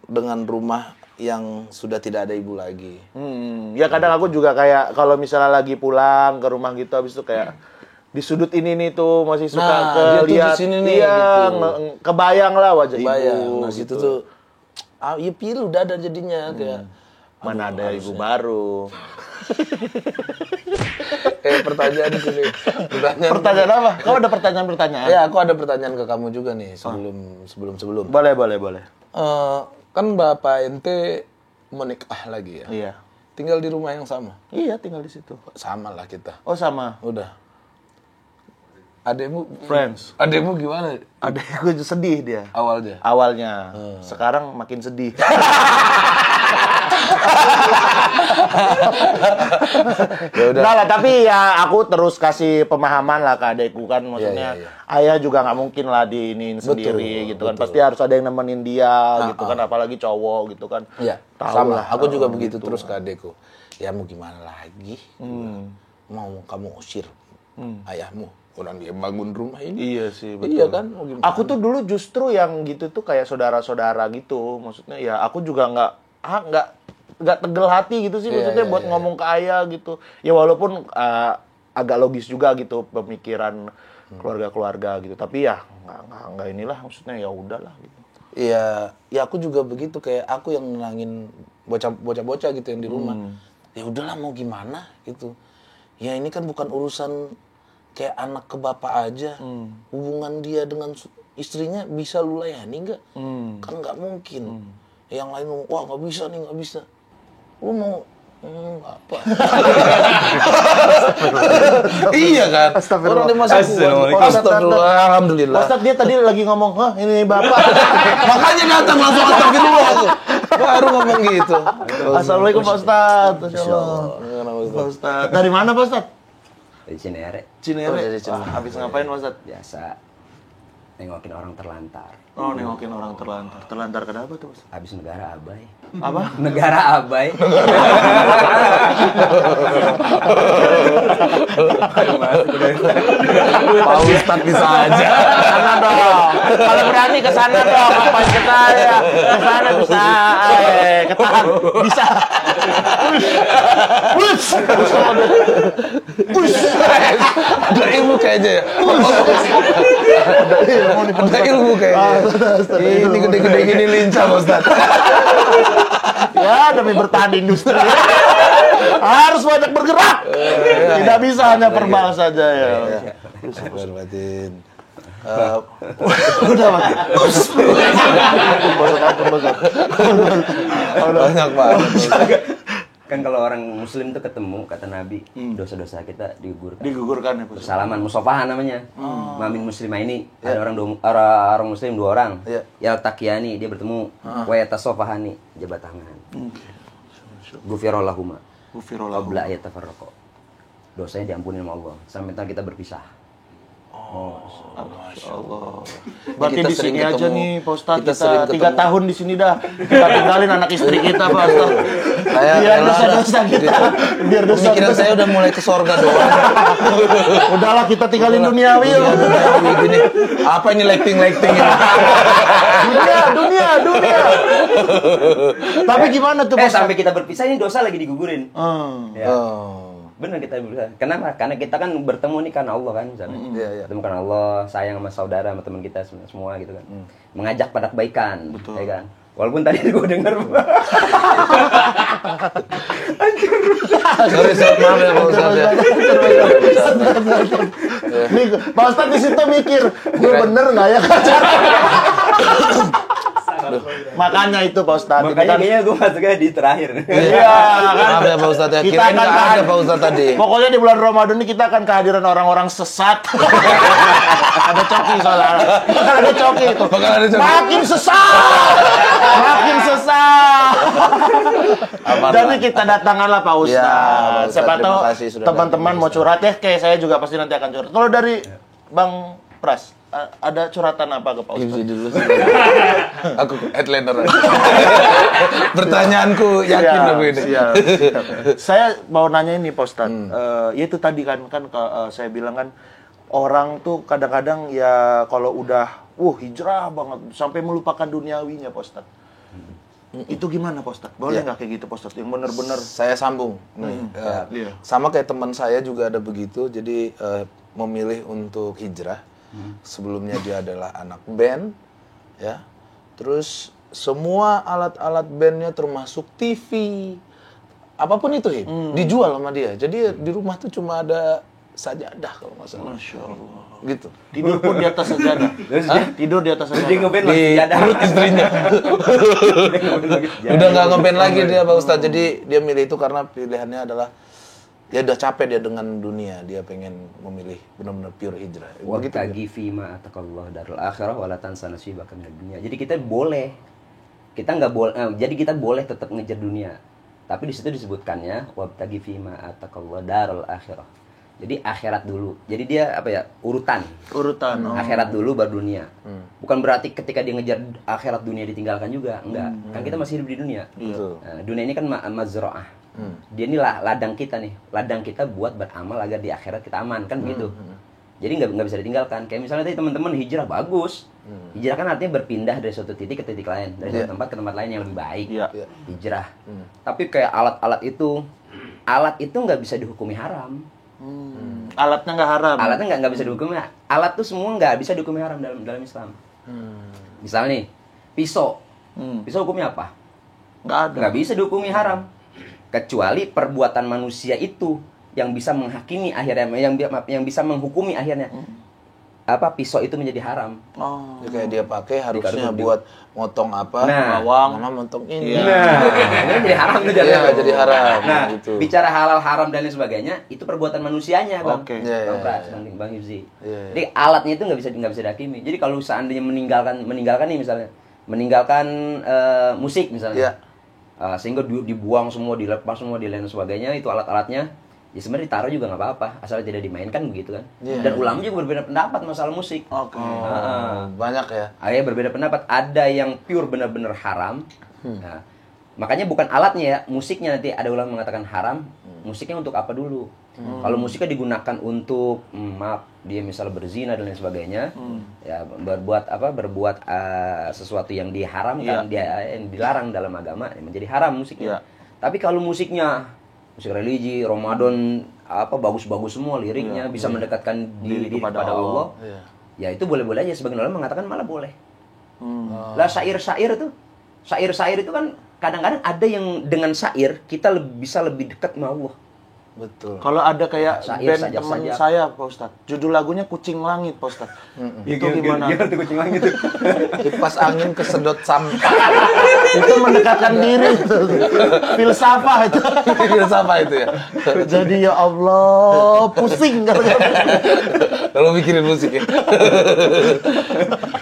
dengan rumah yang sudah tidak ada ibu lagi.
Ya kadang aku juga kayak kalau misalnya lagi pulang ke rumah gitu habis itu kayak di sudut ini nih tuh masih suka
Nah, dia tuh di
lihat
sini nih,
iya,
gitu.
kebayang lah wajah
Bayang.
ibu.
Nah, situ
gitu.
tuh iya pilu dada jadinya kayak
Mana ada ibu baru.
Pertanyaan sini.
Pertanyaan apa? Kau ada pertanyaan-pertanyaan?
Ya, aku ada pertanyaan ke kamu juga nih sebelum.
Boleh.
Kan Bapak ente menikah lagi ya?
Iya.
Tinggal di rumah yang sama?
Iya, tinggal di situ.
Sama lah kita.
Oh, sama.
Udah. Adekmu?
Friends.
Adekmu gimana?
Adekku sedih dia.
Awalnya?
Sekarang makin sedih.
Ya udah.
Enggak lah, tapi ya aku terus kasih pemahaman lah ke adekku kan, maksudnya
Iya.
ayah juga nggak mungkin lah diinin sendiri gitu kan, pasti harus ada yang nemenin dia gitu kan, apalagi cowok gitu kan.
Iya,
Tahu
sama.
lah,
Aku juga begitu
gitu.
terus ke adekku. Ya mau gimana lagi? Mau kamu usir ayahmu? Orang dia bangun rumah ini.
Iya sih, betul.
Iya kan? Mau gimana?
Aku tuh dulu justru yang gitu tuh kayak saudara-saudara gitu, maksudnya ya aku juga nggak tegel hati gitu sih, maksudnya buat ngomong ke ayah gitu. Ya walaupun agak logis juga gitu pemikiran keluarga-keluarga gitu, tapi ya nggak inilah, maksudnya ya udahlah gitu.
Iya, ya aku juga begitu, kayak aku yang nenangin bocah-bocah gitu yang di rumah. Ya udahlah mau gimana gitu. Ya ini kan bukan urusan kayak anak ke bapak aja. Hubungan dia dengan istrinya bisa lu layani nggak? Kan nggak mungkin. Yang lain ngomong, wah nggak bisa nih, nggak bisa. Lu mau apa? Iya kan?
Astagfirullah.
Orang dia masih kuat. Astagfirullah, alhamdulillah.
Ustadz dia tadi lagi ngomong, "Hah, ini bapak."
Makanya datang langsung astagfirullah aku. Baru ngomong gitu.
Assalamualaikum Pak Ustadz. Pak Ustadz. Dari mana Pak Ustadz?
Dari Cinere.
Cinere.
Oh, dari Cinere.
Habis ngapain Pak Ustadz?
Biasa nengokin orang terlantar.
Oh, nengokin orang terlantar. Terlantar kenapa tuh, Ustadz?
Habis negara abai.
Apa?
Negara abai.
Pak Ustadz bisa aja.
Sana dong. Kalau berani ke sana dong. Ngapain ke saya? Ke sana bisa. Ketahan. Bisa. Push. Push.
Ada ilmu kayaknya ya. Ada ilmu kayaknya. Ini gede-gede gini lincah Pak Ustadz.
Ya, demi bertahan industri. Harus banyak bergerak. Tidak bisa hanya verbal saja ya.
Batin.
Udah mati.
Banyak banget.
Kan kalau orang muslim tuh ketemu, kata Nabi, dosa-dosa kita digugurkan.
Digugurkan ya, Pak.
Salaman, musafahan namanya. Mamin muslimah ini, ada orang muslim 2 orang.
Iya.
Yaltaqiyani, dia bertemu. Wa yatasafahani, jabat tangan. Ghufirallahuma. Qabla ayatafarraqa. Dosanya diampuni sama Allah sampai ntar kita berpisah.
Allah. Berarti
Kita
di
sering
sini aja
ketemu.
nih, Pak Ustadz.
Kita
Kita
sering
3
ketemu.
tahun di sini dah. Kita tinggalin anak istri kita, Pak Ustadz.
Saya
Biar
rela
dosa-dosa
dah.
kita. Biar
Pemikiran
dosa-dosa.
saya udah mulai ke sorga doang.
Udahlah, kita tinggalin duniawi yuk.
Gini, apa ini lighting ini?
Dunia. Tapi gimana tuh, Pak Ustadz?
Sampai kita berpisah ini dosa lagi digugurin. Ya.
Oh.
Benar kita berpisah. Kenapa? Karena kita kan bertemu nih karena Allah kan misalnya.
Iya.
Bertemu karena Allah, sayang sama saudara, sama teman kita semua gitu kan. Mengajak pada kebaikan, ya kan. Walaupun tadi gue denger
Sorry, maaf ya Pak Ustadz ya.
Nih, Pak Ustadz di situ mikir, gue bener nggak ya? Makanya itu Pak Ustadz.
makanya kayaknya gue masuknya di terakhir.
Iya, kan?
Maaf ya Pak Ustadz ya.
Kita
Kirain
akan
nggak ada Pak Ustadz tadi.
Pokoknya di bulan Ramadan ini kita akan kehadiran orang-orang sesat. Ada coki soalnya. Bakal ada coki itu.
Bakal ada coki.
Makin sesat. Makin sesat.
Aman
Jadi
lah.
kita datangkanlah Pak
Ya, Pak
Ustadz.
Ustadz,
Siapa
terima
tahu
kasih sudah
teman-teman
datang,
mau
Pak
curhat ya, kayak saya juga pasti nanti akan curhat. Kalau dari Bang Pras, ada curhatan apa ke Pak Ustadz?
Gini dulu sih. Aku headliner aja. Pertanyaanku yakin aku ini.
Siap. Saya mau nanya ini Pak Ustadz. Ya itu tadi kan saya bilang kan orang tuh kadang-kadang ya kalau udah hijrah banget sampai melupakan duniawinya Pak Ustadz. Itu gimana Pak Ustadz? Boleh nggak kayak gitu Pak Ustadz? Yang benar-benar
Saya sambung. Nih,
Iya.
sama kayak teman saya juga ada begitu. Jadi memilih untuk hijrah. Sebelumnya dia adalah anak band, ya. Terus semua alat-alat bandnya termasuk TV, apapun itu dijual sama dia. Jadi di rumah tuh cuma ada sajadah kalau nggak salah.
Masya Allah.
Gitu.
Tidur pun di atas sajadah. Tidur di atas
Dia
sajadah.
ngeband
Di
masih ada.
perut istrinya. Udah nggak ngeband lagi dia Pak Ustadz. Jadi dia milih itu karena pilihannya adalah ya udah capek dia dengan dunia. Dia pengen memilih benar-benar pure hijrah. Begitu.
Wabtaghi fima atakallah darul akhirah wala tansa nasibaka minad dunya. Jadi kita boleh nggak boleh jadi kita boleh tetap ngejar dunia. Tapi di situ disebutkannya wabtaghi fima atakallah darul akhirah. Jadi akhirat dulu. Jadi dia apa ya? Urutan.
Urutan.
Akhirat dulu baru dunia. Bukan berarti ketika dia ngejar akhirat dunia ditinggalkan juga, enggak. Kan kita masih hidup di dunia.
Betul.
Nah, dunia ini kan mazra'ah. Dia ini ladang kita nih. Ladang kita buat beramal agar di akhirat kita aman, kan begitu. Jadi nggak bisa ditinggalkan. Kayak misalnya tadi teman-teman hijrah bagus. Hijrah kan artinya berpindah dari suatu titik ke titik lain, dari satu tempat ke tempat lain yang lebih baik.
Iya.
Hijrah. Tapi kayak alat itu nggak bisa dihukumi haram.
Alatnya nggak haram.
Alatnya nggak bisa dihukumi. Alat tuh semua nggak bisa dihukumi haram dalam Islam. Misalnya nih, pisau. Pisau hukumnya apa?
Nggak ada.
Nggak bisa dihukumi haram. Kecuali perbuatan manusia itu yang bisa menghakimi akhirnya, yang bisa menghukumi akhirnya. Apa pisau itu menjadi haram.
Oh.
Ya, kayak dia pakai harusnya
Dikaduk.
buat motong apa?
Nah.
Bawang.
Mama motong ini.
Ini jadi haram tuh
Iya,
jatuhnya.
jadi haram
Nah,
gitu.
bicara halal haram dan lain sebagainya, itu perbuatan manusianya, Bang.
Oke.
Iya,
Bang
iya,
Pras,
iya.
Bang Hifzi.
Iya, iya.
Jadi alatnya itu nggak bisa dihakimi. Jadi kalau seandainya meninggalkan nih misalnya, meninggalkan musik misalnya,
Iya.
sehingga dibuang semua, dilepas semua, dan lain sebagainya, itu alat-alatnya. Ya sebenarnya ditaruh juga nggak apa-apa, asal tidak dimainkan begitu kan.
Iya.
Dan ulama juga berbeda pendapat masalah musik.
Oke.
Banyak ya.
Ada berbeda pendapat, ada yang pure benar-benar haram. Nah, makanya bukan alatnya ya, musiknya nanti ada ulama mengatakan haram. Musiknya untuk apa dulu? Kalau musiknya digunakan untuk maaf dia misalnya berzina dan lain sebagainya, ya berbuat sesuatu yang diharamkan, yang dilarang dalam agama, menjadi haram musiknya. Tapi kalau musiknya musik religi, Ramadan, bagus-bagus semua liriknya, bisa mendekatkan diri kepada Allah.
Iya.
Ya itu boleh-boleh aja, sebagian orang mengatakan malah boleh. Lah syair-syair itu kan kadang-kadang ada yang dengan syair kita bisa lebih dekat sama Allah.
Betul.
Kalau ada kayak
Syair,
band
sajak,
teman
sajak.
saya, Pak Ustadz. Judul lagunya Kucing Langit, Pak Ustadz. Itu gimana?
tuh kucing langit itu?
Kipas angin kesedot sampah.
Itu mendekatkan diri. Filsafah itu.
Filsafah itu ya.
Jadi ya Allah, pusing kalau
Kalau mikirin musik ya.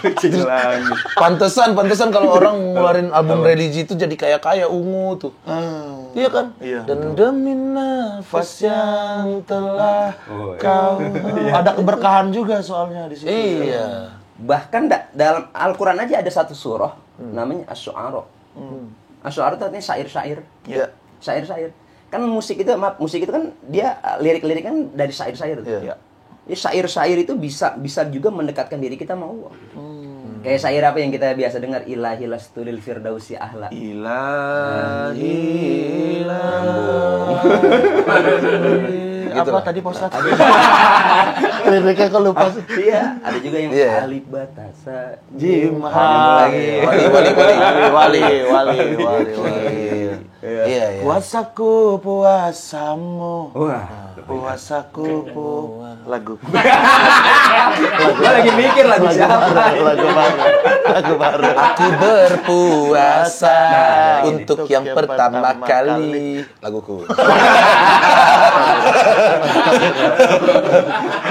Kucing langit.
Pantesan kalau orang ngeluarin album religi itu jadi kaya ungu tuh. Iya kan?
Iya.
Dan demi nafas yang telah kau.
Ada keberkahan juga soalnya di situ.
Iya.
Bahkan dalam Al-Quran aja ada satu surah namanya Asy-Syu'ara. Asy-Syu'ara itu artinya syair-syair.
Iya.
Syair-syair. Kan musik itu kan dia lirik-lirik kan dari syair-syair.
Iya.
Jadi syair-syair itu bisa juga mendekatkan diri kita sama Allah. Kayak syair apa yang kita biasa dengar, ilahi lastulil firdausi ahla.
Ilahi.
Gitu
Apa
lah.
tadi Pak Ustadz? Liriknya kok lupa sih.
Iya, ada juga yang
Iya.
alif batasa
Jimha.
Wali.
Iya.
Iya.
Puasaku puasamu.
Wah,
Puasaku lagu.
gua lagi mikir lagu siapa.
Lagu baru.
Aku berpuasa
Nah,
untuk
ini.
yang pertama kali. Laguku.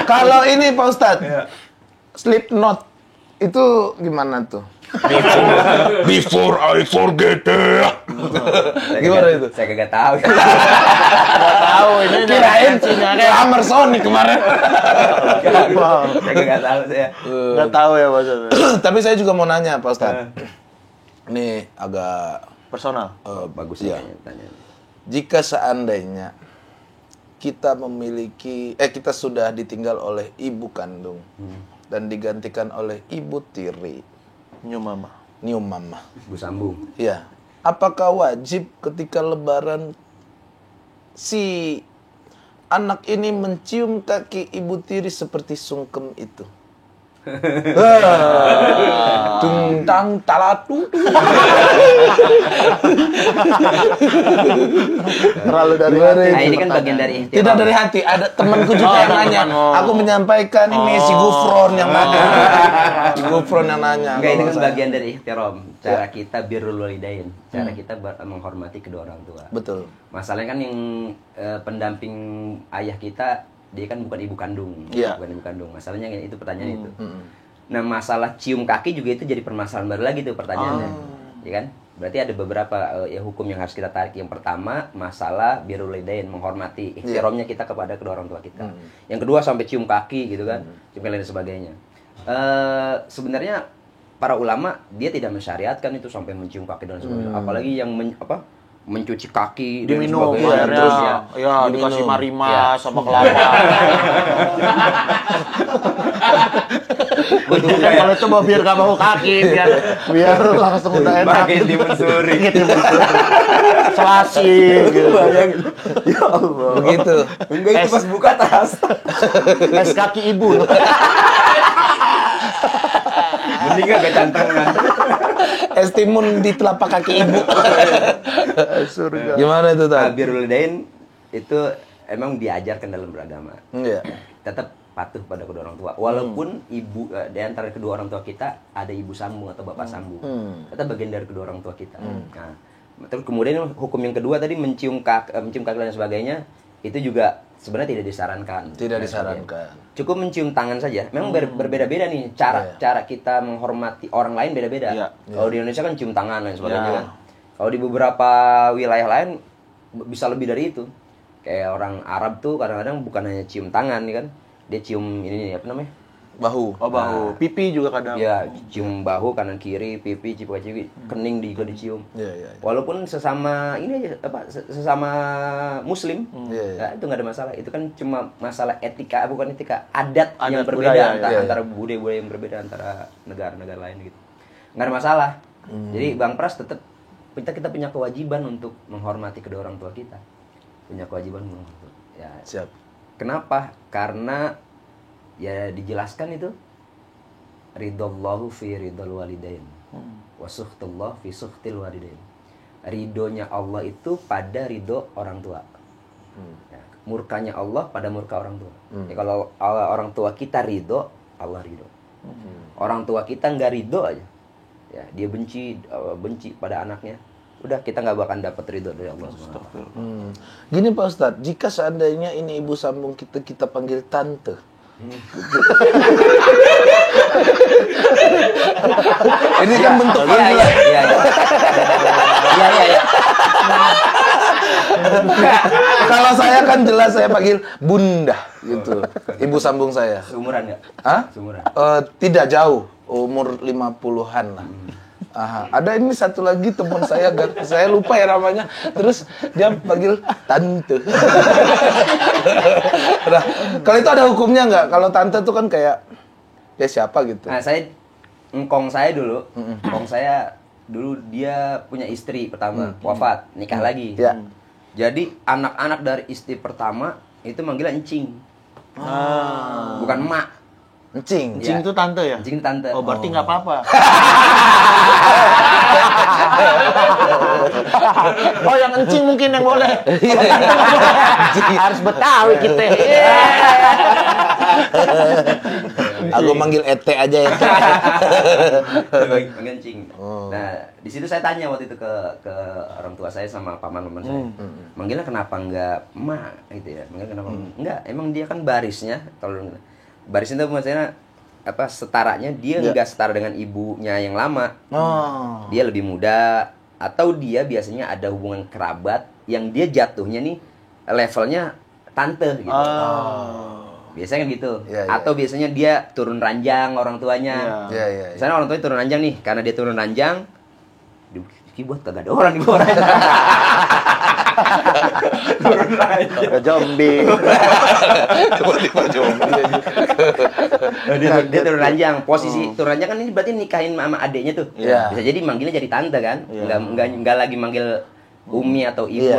Kalau ini Pak Ustadz, Slipknot itu gimana tuh? Before I forget it. Gimana itu?
Saya kagak tahu.
Tahu ini
Kirain Hammer Sonic kemarin.
Saya kagak tahu saya.
Enggak tahu ya Pak Ustadz.
Tapi saya juga mau nanya Pak Ustadz. Ini agak
Personal.
Bagus
Iya.
ya tanya.
Jika seandainya kita kita sudah ditinggal oleh ibu kandung dan digantikan oleh ibu tiri,
New Mama.
new mama.
Bu sambung.
Ya, apakah wajib ketika lebaran si anak ini mencium kaki ibu tiri seperti sungkem itu? Tung tang talatu.
Terlalu dari
Gimana
hati.
Nah, ini kan bagian dari
Tidak
ihtiram.
dari hati. Ada temanku juga yang nanya.
temanmu.
Aku menyampaikan ini si Gufron yang nanya. Si Gufron yang nanya.
Enggak, ini
kalau
kan
saya.
bagian dari ihtiram. Cara kita birrul walidain. Cara kita menghormati kedua orang tua.
Betul.
Masalahnya kan yang pendamping ayah kita, dia kan bukan ibu kandung.
Iya.
Bukan ibu kandung. Masalahnya itu pertanyaan itu. Nah, masalah cium kaki juga itu jadi permasalahan baru lagi tuh pertanyaannya. Ya kan? Berarti ada beberapa ya hukum yang harus kita tarik. Yang pertama, masalah birrul walidain, menghormati ihtiramnya kita kepada kedua orang tua kita. Yang kedua sampai cium kaki gitu kan, cium kaki dan sebagainya. Sebenarnya para ulama dia tidak mensyariatkan itu sampai mencium kaki dan sebagainya. Apalagi yang mencuci kaki dan
Diminum
sebagainya.
airnya.
Terus ya,
Ya, dikasih
diminum.
marima
Ya.
sama kelapa. Kan kalau itu mau biar gak bau kaki, biar langsung udah enak.
Pakai timun suri.
Timun suri. Selasi gitu.
Ya Allah.
Begitu.
Enggak, itu pas buka tas.
Es kaki ibu.
Mending gak cantangan.
Es timun di telapak kaki ibu.
Surga.
Gimana itu tadi?
Birrul walidain itu emang diajarkan dalam beragama.
Iya.
Tetap patuh pada kedua orang tua. Walaupun ibu di antara kedua orang tua kita ada ibu sambung atau bapak sambung. Tetap bagian dari kedua orang tua kita. Nah, terus kemudian hukum yang kedua tadi mencium kaki dan sebagainya itu juga sebenarnya tidak disarankan.
Tidak
Dan
disarankan.
sebagainya. Cukup mencium tangan saja. Memang berbeda-beda nih cara kita menghormati orang lain beda-beda.
Iya.
Kalau di Indonesia kan cium tangan dan sebagainya
Iya.
kan. Kalau di beberapa wilayah lain bisa lebih dari itu. Kayak orang Arab tuh kadang-kadang bukan hanya cium tangan nih kan. Dia cium ini apa namanya?
Bahu.
Oh, bahu. Pipi juga kadang.
Ya, cium bahu kanan kiri, pipi, cipu-cipu, kening juga dicium.
Iya, iya.
Walaupun sesama ini aja sesama muslim,
Iya, iya.
itu nggak ada masalah. Itu kan cuma masalah etika, bukan etika, adat yang
Adat
berbeda
budaya,
antara,
iya, iya.
antara budaya-budaya yang berbeda antara negara-negara lain gitu. Nggak ada masalah. Jadi Bang Pras tetap kita punya kewajiban untuk menghormati kedua orang tua kita. Punya kewajiban menghormati. Ya,
Siap.
kenapa? Karena ya dijelaskan itu ridallahu fi ridal walidain wa sukhtullah fi sukhtil walidain. Ridhonya Allah itu pada ridho orang tua. Ya, murkanya Allah pada murka orang tua. Ya, kalau orang tua kita ridho, Allah ridho. Orang tua kita nggak ridho aja, ya dia benci pada anaknya. Udah, kita nggak bakal dapat ridho dari Allah SWT.
Gini Pak Ustadz, jika seandainya ini ibu sambung kita panggil tante. Ini kan bentuk panggilan.
Iya.
Kalau saya kan jelas saya panggil bunda gitu. Ibu sambung saya.
Seumuran nggak?
Hah?
Seumuran.
Tidak jauh, umur 50-an lah. Aha. Ada ini satu lagi teman saya, saya lupa ya namanya. Terus dia panggil tante. Nah, kalau itu ada hukumnya nggak? Kalau tante tuh kan kayak ya siapa gitu.
Nah, engkong saya dulu dia punya istri pertama, wafat, nikah lagi.
Ya.
Jadi anak-anak dari istri pertama itu manggilnya encing. Bukan emak.
Encing.
Encing itu tante ya?
Encing tante.
Oh, berarti nggak apa-apa. Oh, yang encing mungkin yang boleh. Harus Betawi kita.
Aku manggil Ete aja ya.
Manggil encing. Nah, di situ saya tanya waktu itu ke orang tua saya sama paman-paman saya. Manggilnya kenapa enggak emak gitu ya? Manggilnya kenapa? Enggak, emang dia kan barisnya kalau barisnya itu maksudnya apa setaranya dia nggak setara dengan ibunya yang lama. Dia lebih muda atau dia biasanya ada hubungan kerabat yang dia jatuhnya nih levelnya tante gitu. Biasanya kan gitu. Atau biasanya dia turun ranjang orang tuanya.
Iya.
Misalnya orang tuanya turun ranjang nih, karena dia turun ranjang buat kagak ada orang di bawah ranjang. Turun ranjang.
Zombie.
Dia turun ranjang. Posisi turun ranjang kan ini berarti nikahin sama adeknya tuh.
Iya.
Bisa jadi manggilnya jadi tante kan. Enggak lagi manggil umi atau ibu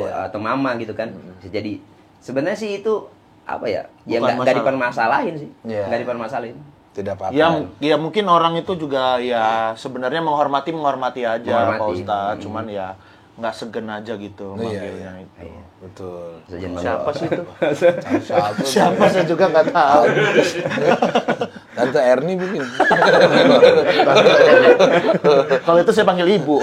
atau mama gitu kan. Bisa jadi sebenarnya sih itu apa ya? Ya
Bukan
enggak dipermasalahin sih.
Iya.
Enggak dipermasalahin.
Tidak apa-apa.
Ya mungkin orang itu juga ya sebenarnya menghormati aja Pak
Menghormati.
Ustadz, cuman ya nggak segen aja gitu manggilnya
iya.
itu.
Betul.
Sejen
Siapa sih itu?
Siapa?
Siapa saya juga nggak tahu.
Tante Erni bikin.
Kalau itu saya panggil ibu.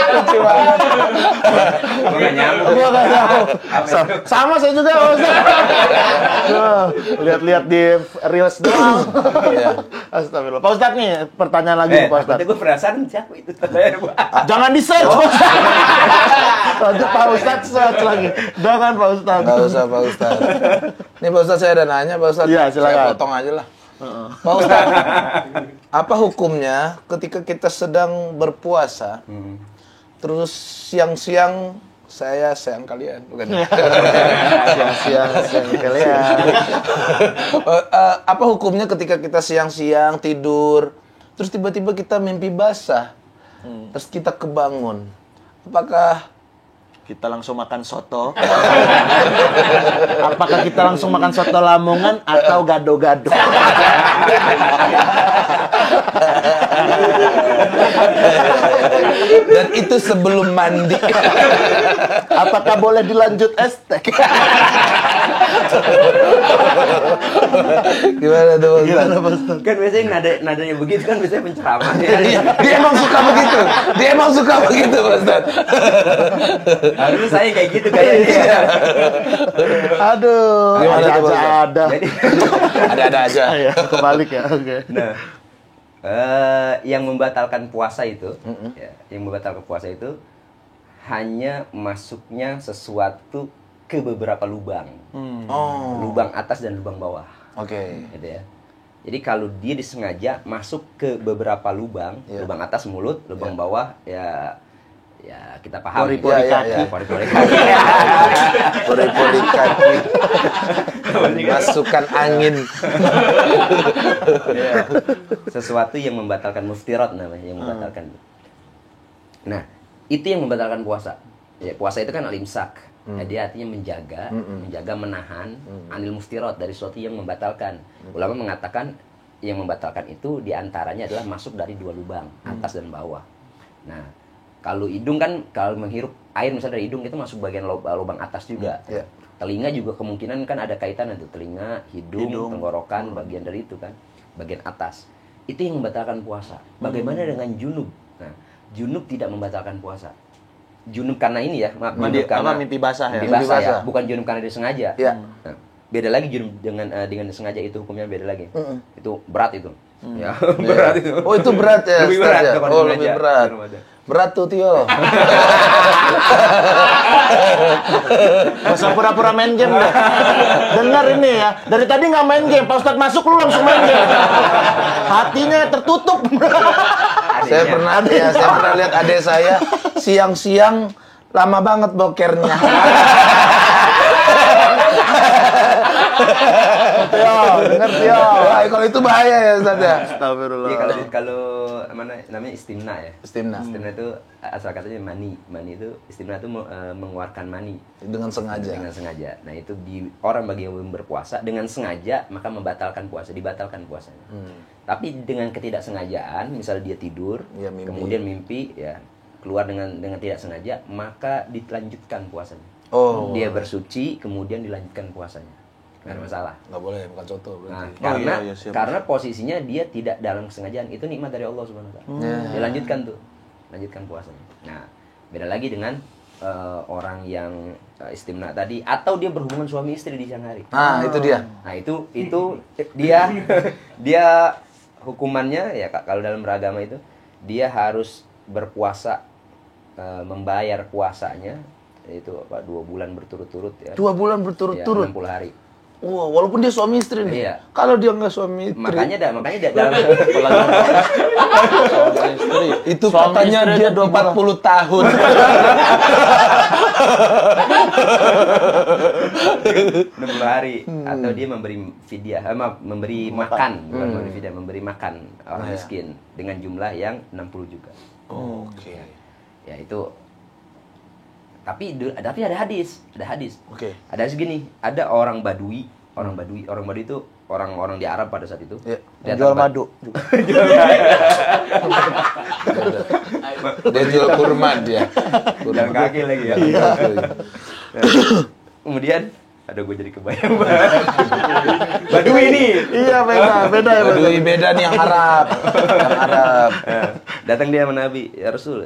Lucu banget.
Nggak nyambung.
Gua nggak tahu. Sama saya juga Pak Ustadz. Lihat-lihat di reels doang.
Iya.
Astagfirullah. Pak Ustadz nih, pertanyaan lagi nih, Pak Ustadz.
Gue perasaan siapa itu?
Jangan di-search, Pak Ustadz. Lanjut Pak Ustadz, search lagi. Jangan Pak Ustadz.
Nggak usah Pak Ustadz. Nih Pak Ustadz saya ada nanya Pak Ustadz.
Iya, silakan.
Saya potong aja lah. Pak Ustadz, apa hukumnya ketika kita sedang berpuasa, terus siang-siang saya sayang kalian, bukan?
Siang-siang kalian.
Apa hukumnya ketika kita siang-siang tidur, terus tiba-tiba kita mimpi basah, terus kita kebangun, apakah
Kita langsung makan soto. Apakah kita langsung makan soto Lamongan atau gado-gado?
dan itu sebelum mandi?
Apakah boleh dilanjut estek?
Gimana tuh Pak Ustadz?
Kan biasanya nadanya begitu kan biasanya penceramah.
Dia emang suka begitu. Dia emang suka begitu, Pak Ustadz.
Harusnya saya kayak gitu kayaknya.
Aduh,
Gimana tuh, Pak Ustadz?
ada.
Jadi,
Ada-ada aja.
Ya, kebalik ya. Oke.
nah, yang membatalkan puasa itu, ya, yang membatalkan puasa itu hanya masuknya sesuatu ke beberapa lubang,
Oh,
lubang atas dan lubang bawah,
oke.
gitu ya. Jadi kalau dia disengaja masuk ke beberapa lubang,
Iya.
lubang atas mulut, lubang bawah ya kita paham.
Pori-pori
Iya,
kaki.
iya.
Pori-pori kaki.
Pori-pori kaki. Masukkan angin.
Sesuatu yang membatalkan muftirat namanya, yang membatalkan. Nah, itu yang membatalkan puasa. Ya, puasa itu kan al-imsak. Ya, dia artinya menjaga, menahan anil muftirat dari sesuatu yang membatalkan. Ulama mengatakan yang membatalkan itu diantaranya adalah masuk dari dua lubang, atas dan bawah. Nah, kalau hidung kan, kalau menghirup air misalnya dari hidung itu masuk bagian lubang atas juga.
Iya.
Telinga juga kemungkinan kan ada kaitan itu, telinga, hidung, tenggorokan, bagian dari itu kan, bagian atas. Itu yang membatalkan puasa. Bagaimana dengan junub? Nah, junub tidak membatalkan puasa. Junub karena ini ya, junub karena
mimpi basah ya?
mimpi
Mimpi
basah ya,
basah.
bukan junub karena disengaja.
Iya.
Nah, beda lagi junub dengan sengaja, itu hukumnya beda lagi. Itu berat itu. Ya, berat itu.
Oh, itu berat ya,
Lebih
Ustaz,
berat
ya?
daripada
Oh,
sengaja.
lebih berat. Berat tuh, Tio.
Gak usah pura-pura main game deh. Dengar ini ya. Dari tadi nggak main game. Pak Ustadz masuk lu langsung main game. Hatinya tertutup.
Saya pernah lihat adik saya siang-siang lama banget bokernya.
Tio, denger Tio.
Wah, kalau itu bahaya ya, Ustaz ya.
Astagfirullah.
Iya, kalau mana namanya istimna ya.
Istimna.
Istimna itu asal katanya mani. Mani itu istimna itu mengeluarkan mani
Dengan sengaja.
dengan sengaja. Nah, itu di orang bagi yang berpuasa dengan sengaja maka membatalkan puasa, dibatalkan puasanya. Tapi dengan ketidaksengajaan, misalnya dia tidur,
Iya, mimpi.
kemudian mimpi ya keluar dengan tidak sengaja, maka dilanjutkan puasanya.
Oh.
Dia bersuci kemudian dilanjutkan puasanya. Nggak ada masalah.
Nggak boleh makan soto
Nah,
berarti.
iya, siap.
karena posisinya dia tidak dalam kesengajaan, itu nikmat dari Allah Subhanahu wa taala. Dia lanjutkan tuh. Lanjutkan puasanya. Nah, beda lagi dengan orang yang istimna tadi, atau dia berhubungan suami istri di siang hari.
Nah, itu dia.
Nah, itu dia dia hukumannya ya kalau dalam beragama itu dia harus berpuasa, membayar puasanya itu 2 bulan berturut-turut ya.
2 bulan
Ya,
berturut-turut.
60 hari.
Wah, walaupun dia suami istri nih.
Iya.
Kalau dia nggak suami istri,
Makanya dalam
itu
Suami
katanya
istri
dia
aja
40 tahun.
60 hari atau dia memberi fidyah, memberi makan, bukan memberi fidyah, memberi makan orang miskin dengan jumlah yang 60 juga.
Oke.
Ya itu. Tapi ada hadis,
Oke.
Ada hadis gini, ada orang Badui orang Badui. Orang Badui itu orang-orang di Arab pada saat itu.
Iya.
Jual madu.
Dia jual kurma dia.
Jalan kaki lagi ya.
Iya.
Kemudian, aduh gue jadi kebayang banget. Badui ini.
Iya, beda ya.
Badui beda nih yang Arab. Yang Arab.
Datang dia sama Nabi, ya Rasul.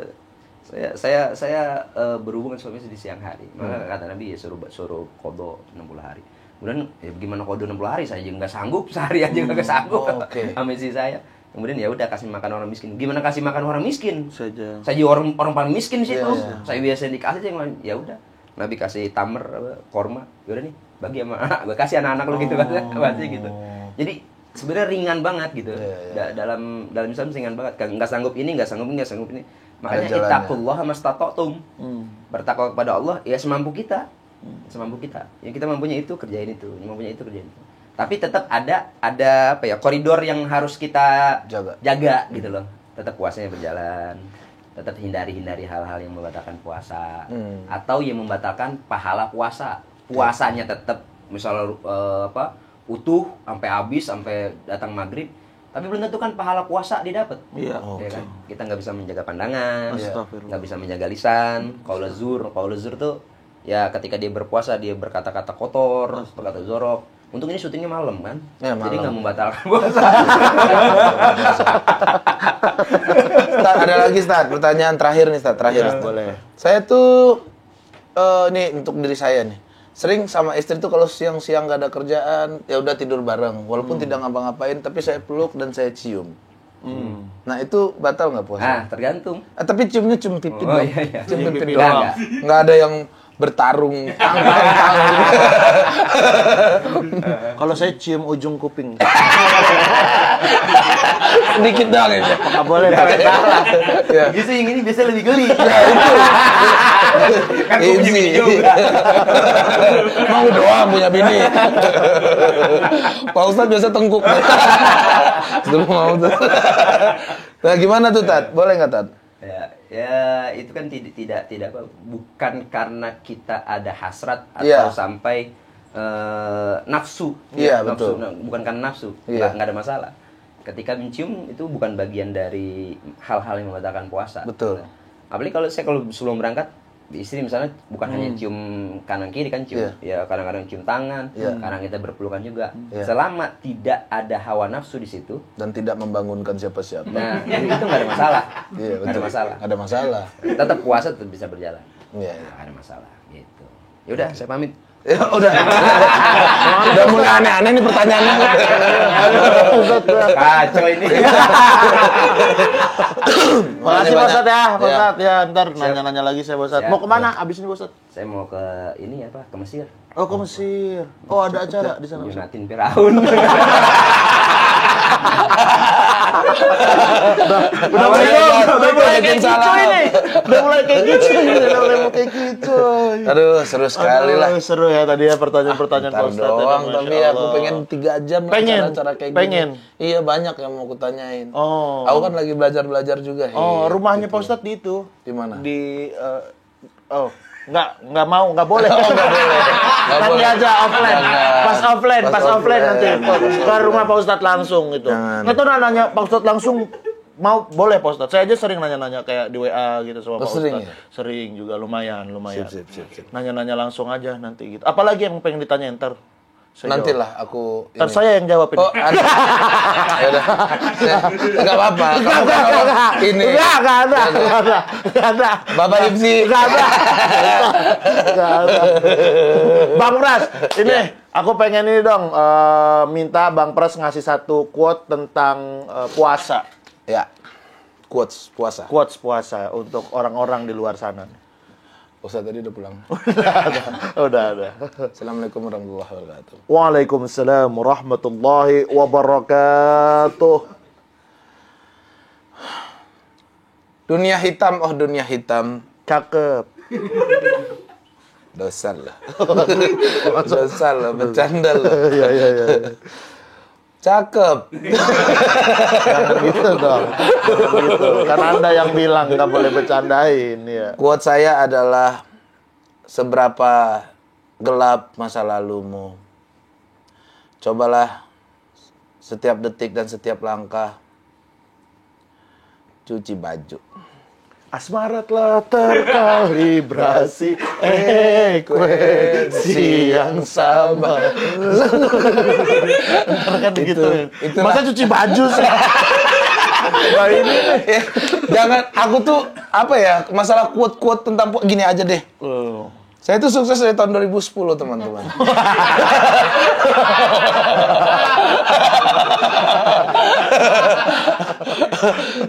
Saya berhubungan suami di siang hari. Maka kata Nabi ya suruh qadha 60 hari. Kemudian ya gimana qadha 60 hari? Saya juga nggak sanggup, sehari aja nggak sanggup.
Oke.
Sama istri saya. Kemudian ya udah kasih makan orang miskin. Gimana kasih makan orang miskin?
Saja.
Saya juga orang paling miskin di situ.
Iya.
Saya biasa dikasih aja yang lain. Ya udah. Nabi kasih tamer korma. Ya udah nih, bagi sama anak. Gue kasih anak-anak lu gitu kan. Bahasanya gitu. Jadi sebenarnya ringan banget gitu. Dalam Islam ringan banget. Enggak sanggup ini, enggak sanggup ini. Makanya ittaqullah mastata'tum. Bertakwa kepada Allah ya semampu kita. Semampu kita. Yang kita mampunya itu kerjain itu, yang mampunya itu kerjain itu. Tapi tetap ada apa ya, koridor yang harus kita jaga gitu loh. Tetap puasanya berjalan. Tetap hindari hal-hal yang membatalkan puasa atau yang membatalkan pahala puasa. Puasanya tetap misalnya utuh sampai habis sampai datang maghrib, tapi belum tentu kan pahala puasa didapat.
Iya.
Ya kan? Kita nggak bisa menjaga pandangan,
Astagfirullah.
nggak bisa menjaga lisan. Qaul zur tuh ya ketika dia berpuasa dia berkata-kata kotor, berkata zorok. Untuk ini syutingnya malam kan,
Ya,
jadi
malam.
nggak membatalkan puasa.
Ustaz, ada lagi Ustaz, pertanyaan terakhir nih Ustaz, terakhir.
Ya, boleh.
Saya tuh nih untuk diri saya nih. Sering sama istri tuh kalau siang-siang gak ada kerjaan, ya udah tidur bareng. Walaupun tidak ngapa-ngapain, tapi saya peluk dan saya cium. Nah, itu batal nggak puasa?
Nah, tergantung.
Tapi ciumnya cium pipi
Oh,
doang.
iya.
Cium pipi
Pipi
doang.
doang.
Nggak ada yang bertarung
Kalau saya cium ujung kuping.
sedikit doang ya.
Nggak boleh pakai salah.
Ya.
Justru yang ini biasanya lebih geli.
Kan gue punya bini juga. Mau doang punya bini. Pak Ustadz biasa tengkuk. Belum mau tuh. Nah, gimana tuh Tat? Boleh nggak Tat?
Ya itu kan tidak apa, bukan karena kita ada hasrat atau
Iya.
sampai nafsu.
Iya,
nafsu.
betul.
Bukan karena nafsu,
Iya.
nggak ada masalah. Ketika mencium itu bukan bagian dari hal-hal yang membatalkan puasa.
Betul.
Apalagi kalau sebelum berangkat, istri misalnya bukan hanya cium kanan kiri kan, cium ya kadang-kadang cium tangan, kadang kita berpelukan juga. Selama tidak ada hawa nafsu di situ
Dan tidak membangunkan siapa-siapa.
nah itu nggak ada masalah.
Iya,
Nggak ada
betul.
masalah.
Ada masalah.
Tetap puasa tetap bisa berjalan.
Iya.
Nggak ada masalah gitu. Ya udah, saya pamit.
Ya udah. Udah mulai aneh-aneh nih pertanyaannya.
Kacau ini.
Makasih Pak Ustadz ya, Pak
Ya.
Ustadz ya. Ntar nanya-nanya lagi saya Pak Ustadz.
Siap.
Mau kemana abis ini Pak Ustadz?
Saya mau ke ini apa? Ke Mesir.
Oh, ke Mesir. Oh, ada acara di sana. Ustadz.
Yunatin Firaun.
Udah mulai kayak gitu ini. Udah mulai kayak gitu ini. Udah mulai kayak gitu.
Aduh, seru sekali lah.
Aduh, seru ya tadi ya pertanyaan-pertanyaan Pak
Ntar
Ustadz.
doang,
Masya
tapi aku
Allah.
pengen 3 jam lah
Pengen?
acara kayak
Pengen?
gini. Iya, banyak yang mau kutanyain.
Oh.
Aku kan lagi belajar-belajar juga.
Oh,
Hei,
rumahnya
gitu.
Pak Ustadz di itu.
Di mana?
Di nggak mau, nggak boleh.
Oh, nggak boleh. Nggak
Nanti
boleh.
aja offline.
Jangan.
Pas offline nanti.
Pas
Ke rumah Pak Ustadz langsung gitu.
Jangan.
Nggak tahu nanya Pak Ustadz langsung mau boleh Pak Ustadz. Saya aja sering nanya-nanya kayak di WA gitu sama
Oh,
Pak
sering
Ustadz.
ya?
Sering juga lumayan.
Sip.
Nanya-nanya langsung aja nanti gitu. Apalagi yang pengen ditanyain ntar. Saya jawab.
Nantilah aku
Ntar
ini.
saya yang jawabin.
Oh, ada. Ya udah. Enggak apa-apa. Kamu kan orang ini.
Nggak ada.
Bapak Ipsi.
Nggak ada. Bang Pras, ini aku pengen ini dong, minta Bang Pras ngasih satu quote tentang puasa.
Ya. Quotes puasa.
Quotes puasa untuk orang-orang di luar sana.
Ustaz tadi udah pulang.
Udah ada.
Assalamualaikum warahmatullahi wabarakatuh.
Waalaikumsalam warahmatullahi wabarakatuh.
Dunia hitam, oh dunia hitam.
Cakep.
Dosa lah. Dosa lah, bercanda lah.
Iya.
Cakep.
Jangan gitu dong. Jangan gitu. Kan Anda yang bilang nggak boleh bercandain ya.
Quote saya adalah seberapa gelap masa lalumu, cobalah setiap detik dan setiap langkah cuci baju.
Asmara telah terkalibrasi frekuensi yang sama. Ntar kan gitu. Masa cuci baju sih? Nah ini nih.
Jangan, aku tuh apa ya, masalah quote-quote tentang gini aja deh. Saya tuh sukses dari tahun 2010, teman-teman.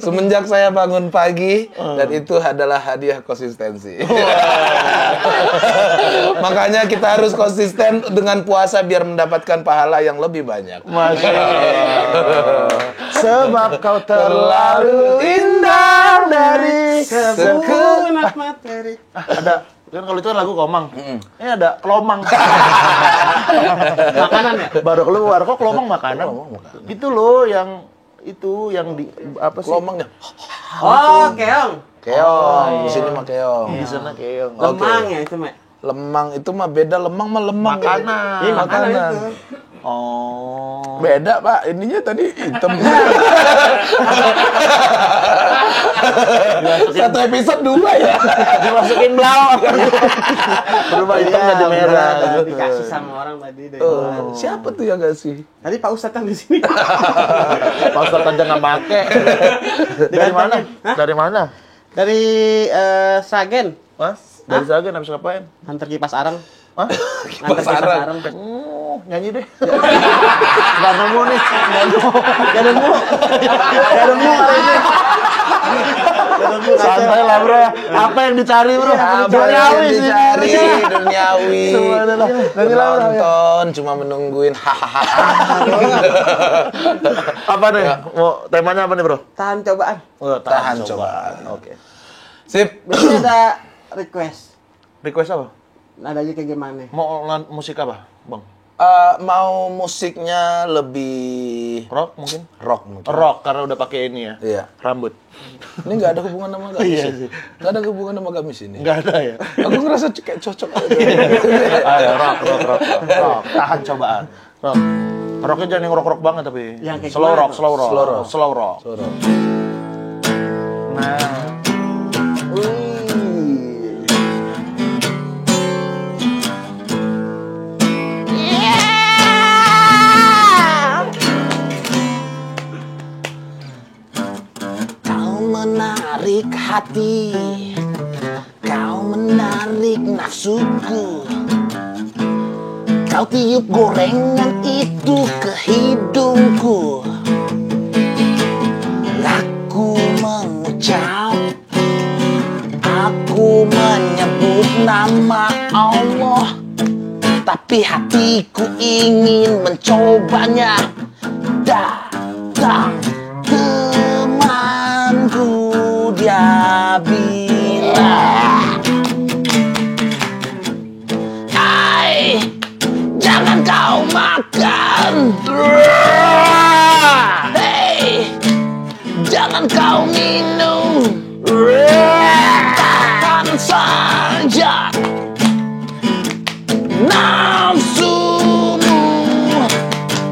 Semenjak saya bangun pagi, dan itu adalah hadiah konsistensi. Makanya kita harus konsisten dengan puasa biar mendapatkan pahala yang lebih banyak.
Masya Allah. Sebab kau terlalu indah dari
Segenap materi.
Ada kan kalau itu kan lagu Komang. Ini ada Kelomang.
Makanan ya?
Baru keluar kok Kelomang makanan. Itu loh yang itu yang di apa sih?
Kelomangnya.
Oh, keong.
Keong. Di sini mah keong.
Di sana keong.
Lemang ya itu, Mek.
Lemang itu mah beda, lemang mah lemang.
Makanan.
Iya, makanan itu.
Oh.
Beda, Pak. Ininya tadi hitam. Satu episode 2 ya.
Dimasukin blau. Berubah hitam jadi merah.
Dikasih sama orang tadi deh.
Siapa tuh yang ngasih?
Tadi Pak Ustadz yang di sini.
Pak Ustadz aja nggak make. Dari mana?
Hah?
Dari mana?
Dari Sragen.
Mas? Dari Sagan habis ngapain?
Antar kipas arang.
Hah?
Antar kipas arang.
Oh, nyanyi deh. Nggak nemu nih. Nggak nemu hari ini. Santai lah bro. Apa yang dicari bro?
Duniawi sih. Duniawi.
Semuanya lah. Nyanyi lah bro.
Nonton, cuma menungguin.
Apa nih? Mau temanya apa nih bro?
Tahan cobaan.
Oh,
Tahan cobaan.
Oke.
Sip.
Biasanya ada request.
Request apa?
Nadanya kayak gimana?
Mau musik apa, Bang?
Mau musiknya lebih
Rock mungkin?
rock mungkin.
Rock karena udah pakai ini ya.
Iya.
Rambut.
Ini nggak ada hubungan sama gamis.
Iya
ya?
sih.
Nggak ada hubungan sama gamis ini.
Nggak ada ya.
Aku ngerasa kayak cocok aja.
Ayo, rock. Tahan cobaan. Rock. Rocknya jangan yang rock banget tapi.
Yang kayak
slow
gimana
rock,
tuh?
slow rock.
Slow rock.
Slow rock. Nah.
Kau menarik hati, kau menarik nafsuku. Kau tiup gorengan itu ke hidungku. Aku mengucap, aku menyebut nama Allah, tapi hatiku ingin mencobanya. Datang temanku, dia bilang, "Hai, jangan kau makan. Hei, jangan kau minum. Tahan saja nafsumu.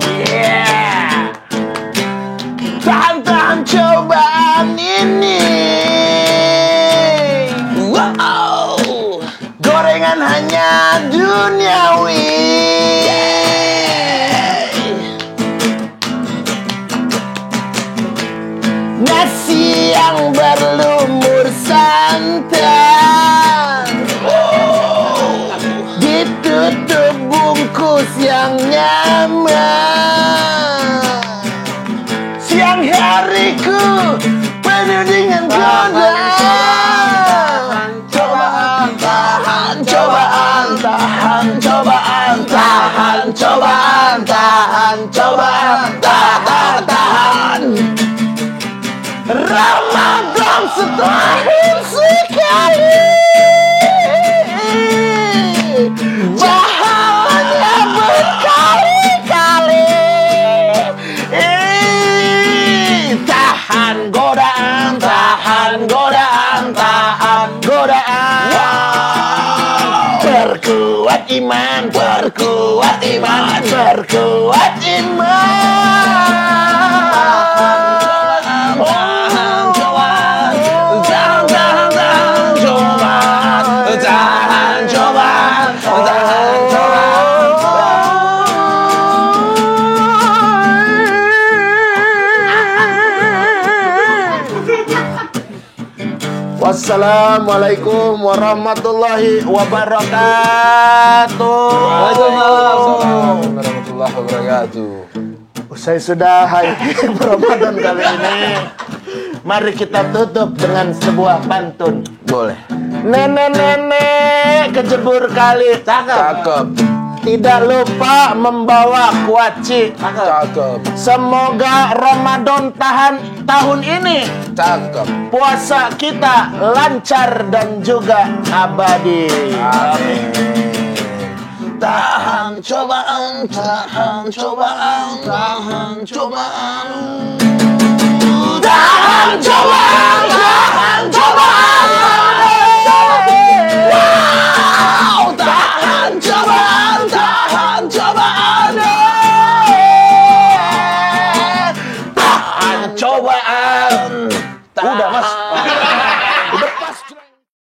Yeah. Tahan cobaan ini. Wow, gorengan hanya duniawi. Nasi yang berlumur santan, ditutup bungkus yang nyaman. Siang hariku penuh dengan godaan. Tahan cobaan, tahan cobaan, tahan cobaan, tahan cobaan, tahan. Ramadan setahun sekali, pahalanya berkali-kali. Tahan godaan, tahan godaan, tahan godaan. Perkuat
iman, perkuat iman, perkuat Wassalamualaikum warahmatullahi wabarakatuh.
Waalaikumsalam warahmatullahi wabarakatuh.
Usai sudah hari Ramadan kali ini, mari kita tutup dengan sebuah pantun.
Boleh.
Nenek-nenek kejebur kali,
Cakep.
tidak lupa membawa kuaci.
Cakep.
Semoga Ramadan tahan tahun ini.
Cakep.
Puasa kita lancar dan juga abadi.
Amin. Tahan cobaan, tahan cobaan, tahan cobaan. Tahan cobaan, tahan cobaan.